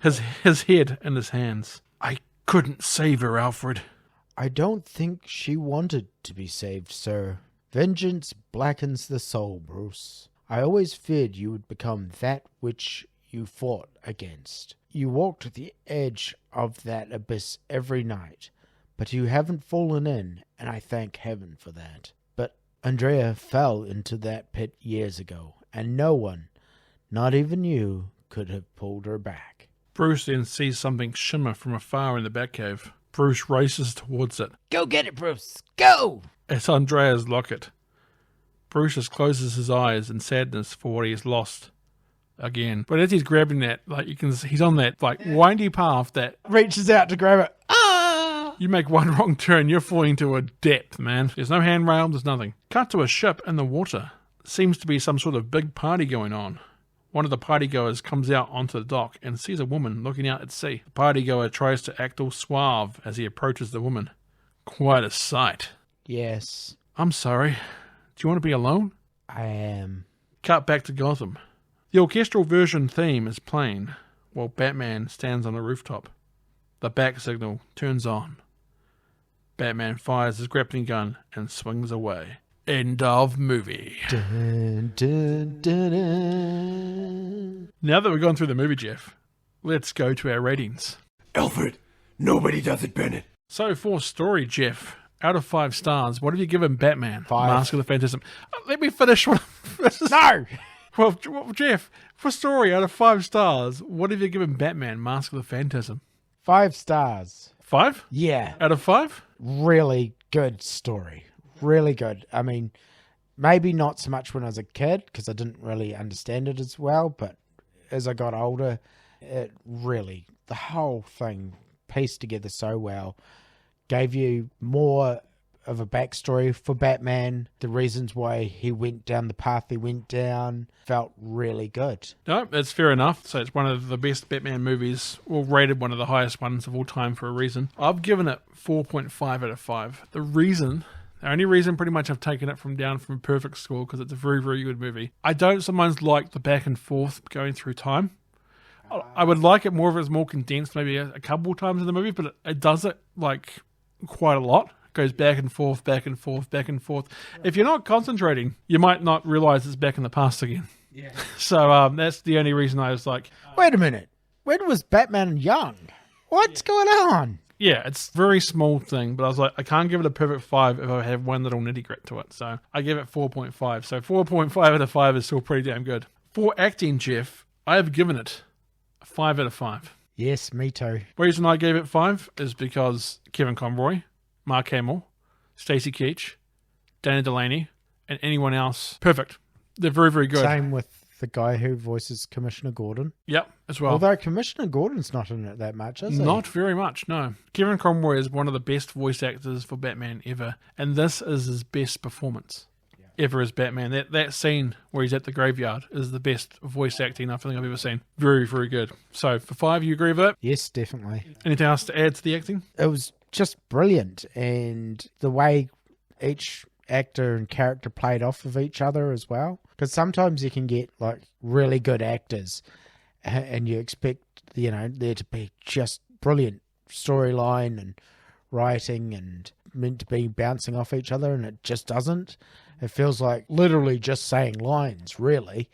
His head in his hands. I couldn't save her, Alfred. I don't think she wanted to be saved, sir. Vengeance blackens the soul, Bruce. I always feared you would become that which you fought against. You walked the edge of that abyss every night, but you haven't fallen in, and I thank heaven for that. But Andrea fell into that pit years ago, and no one, not even you, could have pulled her back. Bruce then sees something shimmer from afar in the Batcave. Bruce races towards it. Go get it, Bruce! Go! It's Andrea's locket. Bruce just closes his eyes in sadness for what he has lost again. But as he's grabbing that, like he's on that like windy path that Reaches out to grab it. Ah! you make one wrong turn, you're falling to a depth, man. There's no handrail, there's nothing. Cut to a ship in the water. Seems to be some sort of big party going on. One of the partygoers comes out onto the dock and sees a woman looking out at sea. The partygoer tries to act all suave as he approaches the woman. Quite a sight. Yes, I'm sorry. Do you want to be alone? I am. Cut back to Gotham. The orchestral version theme is playing while Batman stands on a rooftop. The back signal turns on. Batman fires his grappling gun and swings away. End of movie. Dun, dun, dun, dun. Now that we've gone through the movie, Jeff, let's go to our ratings. Alfred, nobody does it, Bennett. So for story, Jeff, out of 5 stars, what have you given Batman? 5. Mask of the Phantasm. Let me finish one. No! Well, Jeff, for story, out of 5 stars, what have you given Batman? Mask of the Phantasm. 5 stars. 5? Yeah, Out of 5? really good story. Really good. I mean, maybe not so much when I was a kid because I didn't really understand it as well, but as I got older, it really, the whole thing pieced together so well. Gave you more of a backstory for Batman, the reasons why he went down the path he went down. Felt really good. No, that's fair enough. So it's one of the best Batman movies, or rated one of the highest ones of all time for a reason. I've given it 4.5 out of 5. The only reason pretty much I've taken it from perfect score because it's a very, very good movie. I don't sometimes like the back and forth going through time. I would like it more if it was more condensed, maybe a couple times in the movie, but it does it like quite a lot. It goes back and forth, back and forth, back and forth. If you're not concentrating, you might not realize it's back in the past again. Yeah. So that's the only reason I was like, Wait a minute. When was Batman young? What's going on? Yeah, it's a very small thing, but I was like, I can't give it a perfect 5 if I have one little nitty grit to it. So I give it 4.5. So 4.5 out of 5 is still pretty damn good. For acting, Jeff, I have given it a 5 out of 5. Yes, me too. The reason I gave it 5 is because Kevin Conroy, Mark Hamill, Stacey Keach, Dana Delaney, and anyone else, perfect. They're very, very good. Same with the guy who voices Commissioner Gordon. Yep, as well. Although Commissioner Gordon's not in it that much, is he? Not very much, no. Kevin Conroy is one of the best voice actors for Batman ever, and this is his best performance ever as Batman. That scene where he's at the graveyard is the best voice acting I think I've ever seen. Very, very good. So for 5, you agree with it? Yes, definitely. Anything else to add to the acting? It was just brilliant, and the way each actor and character played off of each other as well. Because sometimes you can get like really good actors and you expect, there to be just brilliant storyline and writing and meant to be bouncing off each other, and it just doesn't. It feels like literally just saying lines, really,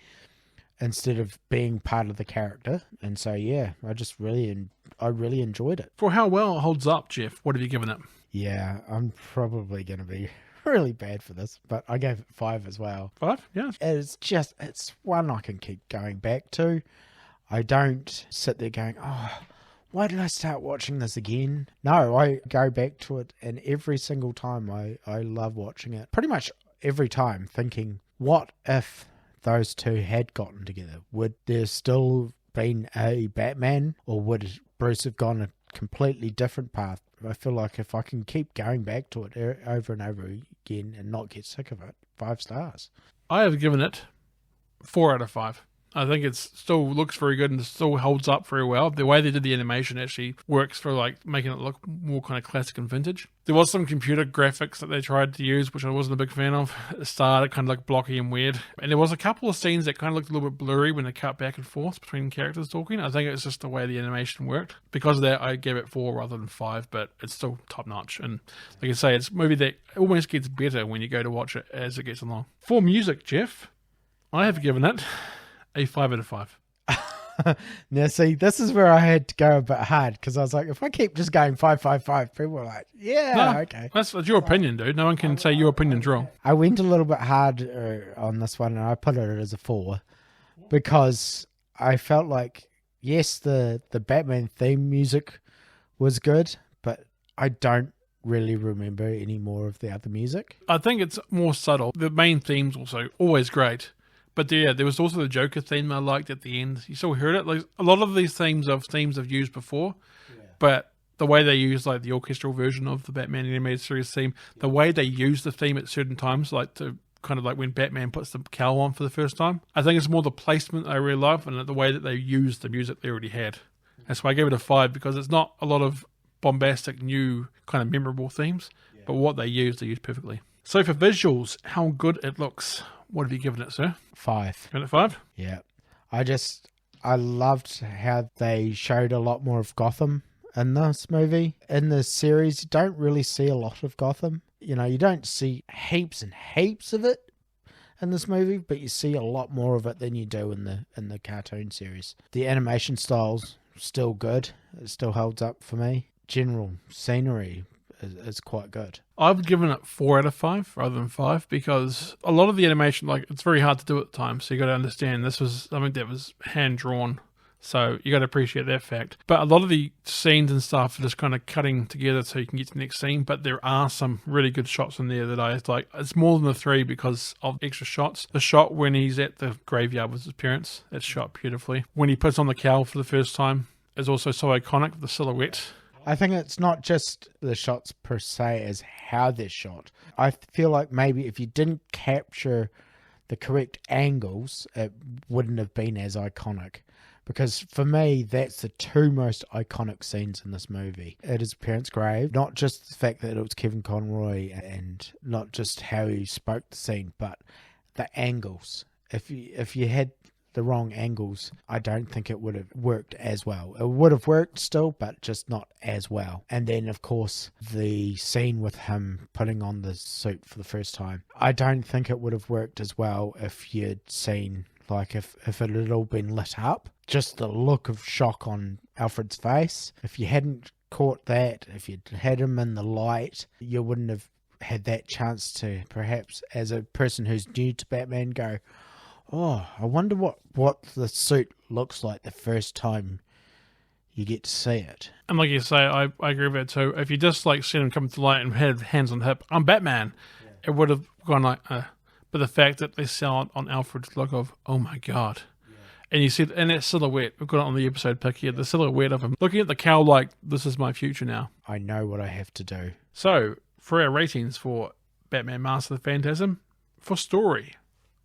instead of being part of the character. And so, yeah, I really enjoyed it. For how well it holds up, Jeff, what have you given it? Yeah, I'm probably going to be really bad for this, but I gave it 5 as well. 5? Yeah. It's one I can keep going back to. I don't sit there going, oh, why did I start watching this again? No, I go back to it, and every single time I love watching it. Pretty much every time thinking, what if those two had gotten together? Would there still been a Batman, or would Bruce have gone a completely different path? I feel like if I can keep going back to it over and over again and not get sick of it, 5 stars. I have given it 4 out of 5. I think it still looks very good and still holds up very well. The way they did the animation actually works for like making it look more kind of classic and vintage. There was some computer graphics that they tried to use, which I wasn't a big fan of. At the start, it kind of looked blocky and weird. And there was a couple of scenes that kind of looked a little bit blurry when they cut back and forth between characters talking. I think it's just the way the animation worked. Because of that, I gave it 4 rather than 5, but it's still top notch. And like I say, it's a movie that almost gets better when you go to watch it as it gets along. For music, Jeff, I have given it a 5 out of 5. Now, see, this is where I had to go a bit hard, because I was like, if I keep just going 5, 5, 5, people are like, yeah, okay. That's your opinion, dude. No one can say your opinion's wrong. I went a little bit hard on this one, and I put it as a 4, because I felt like, yes, the Batman theme music was good, but I don't really remember any more of the other music. I think it's more subtle. The main theme's also always great. But yeah, there was also the Joker theme I liked at the end. You still heard it. Like a lot of these themes I've used before, but the way they use like the orchestral version of the Batman animated series theme, the way they use the theme at certain times, like to kind of like when Batman puts the cowl on for the first time, I think it's more the placement I really love and the way that they use the music they already had. That's why I gave it a 5, because it's not a lot of bombastic, new kind of memorable themes, but what they use perfectly. So for visuals, how good it looks. What have you given it, sir? 5. Given it 5? Yeah. I loved how they showed a lot more of Gotham in this movie. In the series, you don't really see a lot of Gotham. You don't see heaps and heaps of it in this movie, but you see a lot more of it than you do in the cartoon series. The animation style's still good. It still holds up for me. General scenery is quite good. I've given it 4 out of 5 rather than 5, because a lot of the animation, like, it's very hard to do at the time, so you got to understand this was something that was hand drawn, so you got to appreciate that fact. But a lot of the scenes and stuff are just kind of cutting together so you can get to the next scene, but there are some really good shots in there that I like. It's more than the 3 because of extra shots. The shot when he's at the graveyard with his parents, it's shot beautifully. When he puts on the cowl for the first time is also so iconic, the silhouette. I think it's not just the shots per se as how they're shot. I feel like maybe if you didn't capture the correct angles, it wouldn't have been as iconic. Because for me, that's the 2 most iconic scenes in this movie. At his parents' grave, not just the fact that it was Kevin Conroy and not just how he spoke the scene, but the angles. If you had the wrong angles, I don't think it would have worked as well. It would have worked still, but just not as well. And then, of course, the scene with him putting on the suit for the first time. I don't think it would have worked as well if you'd seen, like, if it had all been lit up. Just the look of shock on Alfred's face. If you hadn't caught that, if you'd had him in the light, you wouldn't have had that chance to, perhaps, as a person who's new to Batman, go, oh, I wonder what the suit looks like the first time you get to see it. And like you say, I agree with that too. If you just like seen him come to light and had hands on the hip, I'm Batman, it would have gone like, but the fact that they sell it on Alfred's look of, oh my God. And you see, and that silhouette, we've got it on the episode pick here, the silhouette of him looking at the cowl like, this is my future now. I know what I have to do. So, for our ratings for Batman Mask of the Phantasm, for story,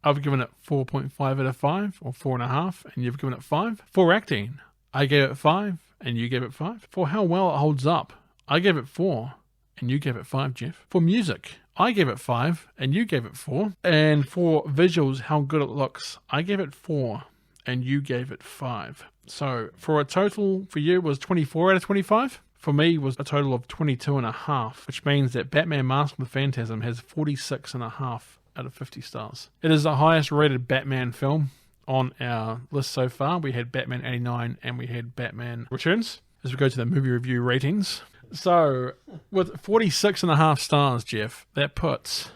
I've given it 4.5 out of 5, or 4.5, and you've given it 5. For acting, I gave it 5, and you gave it 5. For how well it holds up, I gave it 4, and you gave it 5, Jeff. For music, I gave it 5, and you gave it 4. And for visuals, how good it looks, I gave it 4, and you gave it 5. So, for a total for you was 24 out of 25. For me was a total of 22.5, which means that Batman Mask of the Phantasm has 46.5 out of 50 stars. It is the highest rated Batman film on our list so far. We had Batman 89 and we had Batman Returns. As we go to the movie review ratings. So, with 46.5 stars, Jeff, that puts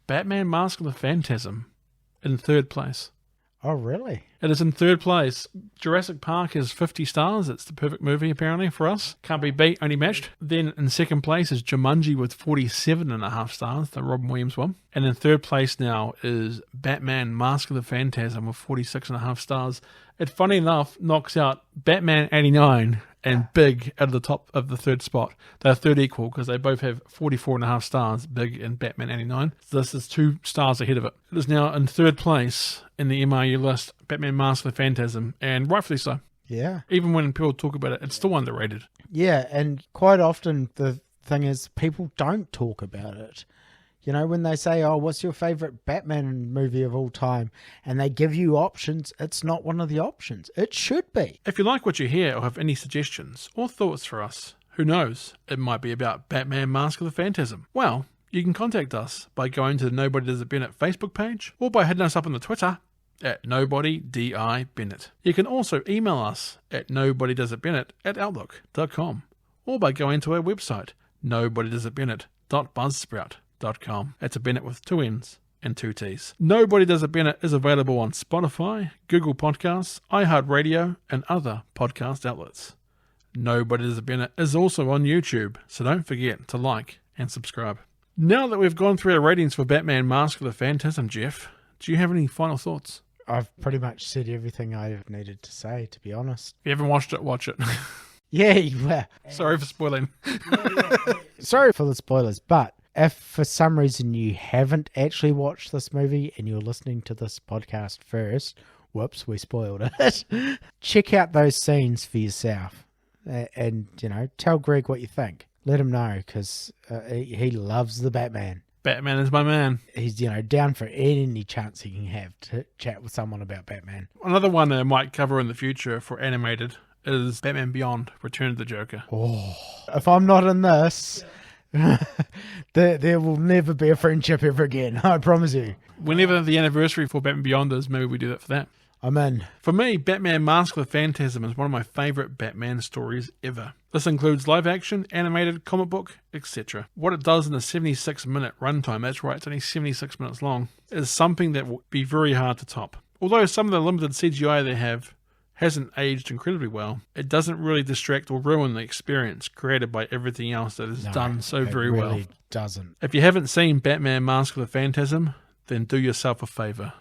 Batman Mask of the Phantasm in third place. Oh, really? It is in third place. Jurassic Park is 50 stars. It's the perfect movie, apparently, for us. Can't be beat, only matched. Then in second place is Jumanji with 47.5 stars, the Robin Williams one. And in third place now is Batman Mask of the Phantasm with 46.5 stars. It, funny enough, knocks out Batman 89 and Big at the top of the third spot. They're third equal because they both have 44.5 stars, Big and Batman 89. So this is 2 stars ahead of it. It is now in third place in the MRU list, Batman Mask of the Phantasm, and rightfully so. Yeah. Even when people talk about it, it's still underrated. Yeah, and quite often the thing is people don't talk about it. You know, when they say, oh, what's your favourite Batman movie of all time? And they give you options, it's not one of the options. It should be. If you like what you hear or have any suggestions or thoughts for us, who knows, it might be about Batman Mask of the Phantasm. Well, you can contact us by going to the Nobody Does It Bennett Facebook page or by hitting us up on the Twitter at NobodyDIBennett. You can also email us at nobodydoesitbennett@outlook.com or by going to our website, nobodydoesitbennett.buzzsprout.com. That's a Bennett with 2 N's and 2 T's. Nobody Does It Bennett is available on Spotify, Google Podcasts, iHeartRadio, and other podcast outlets. Nobody Does It Bennett is also on YouTube, so don't forget to like and subscribe. Now that we've gone through our ratings for Batman Mask of the Phantasm, Jeff, do you have any final thoughts? I've pretty much said everything I needed to say, to be honest. If you haven't watched it, watch it. Yeah, you were. Sorry for spoiling. Sorry for the spoilers, but if for some reason you haven't actually watched this movie and you're listening to this podcast first, whoops, we spoiled it. Check out those scenes for yourself and, you know, tell Greg what you think. Let him know because he loves the Batman. Batman is my man. He's, you know, down for any chance he can have to chat with someone about Batman. Another one that I might cover in the future for animated is Batman Beyond, Return of the Joker. Oh, if I'm not in this... there will never be a friendship ever again, I promise you. Whenever the anniversary for Batman Beyond is, maybe we do that for that. I'm in. For me, Batman Mask of the Phantasm is one of my favourite Batman stories ever. This includes live action, animated, comic book, etc. What it does in a 76-minute runtime, that's right, it's only 76 minutes long, is something that will be very hard to top. Although some of the limited CGI they have hasn't aged incredibly well, it doesn't really distract or ruin the experience created by everything else that is done so very well. It really doesn't. If you haven't seen Batman Mask of the Phantasm, then do yourself a favour.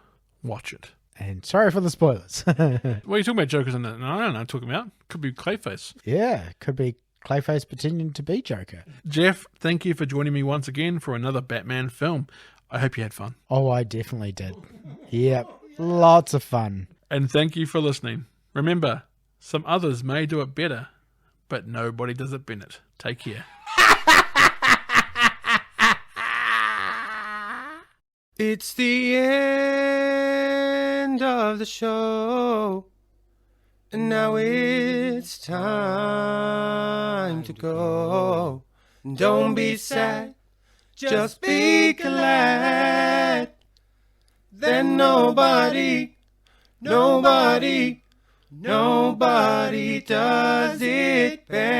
Watch it. And sorry for the spoilers. What are you talking about, Joker's in it? No, I don't know what I'm talking about. Could be Clayface. Yeah, could be Clayface pretending to be Joker. Jeff, thank you for joining me once again for another Batman film. I hope you had fun. Oh, I definitely did. Yep, lots of fun. And thank you for listening. Remember, some others may do it better, but nobody does it Bennett. Take care. It's the end of the show, and now it's time to go. Don't be sad, just be glad. Then nobody does does it, Bennett?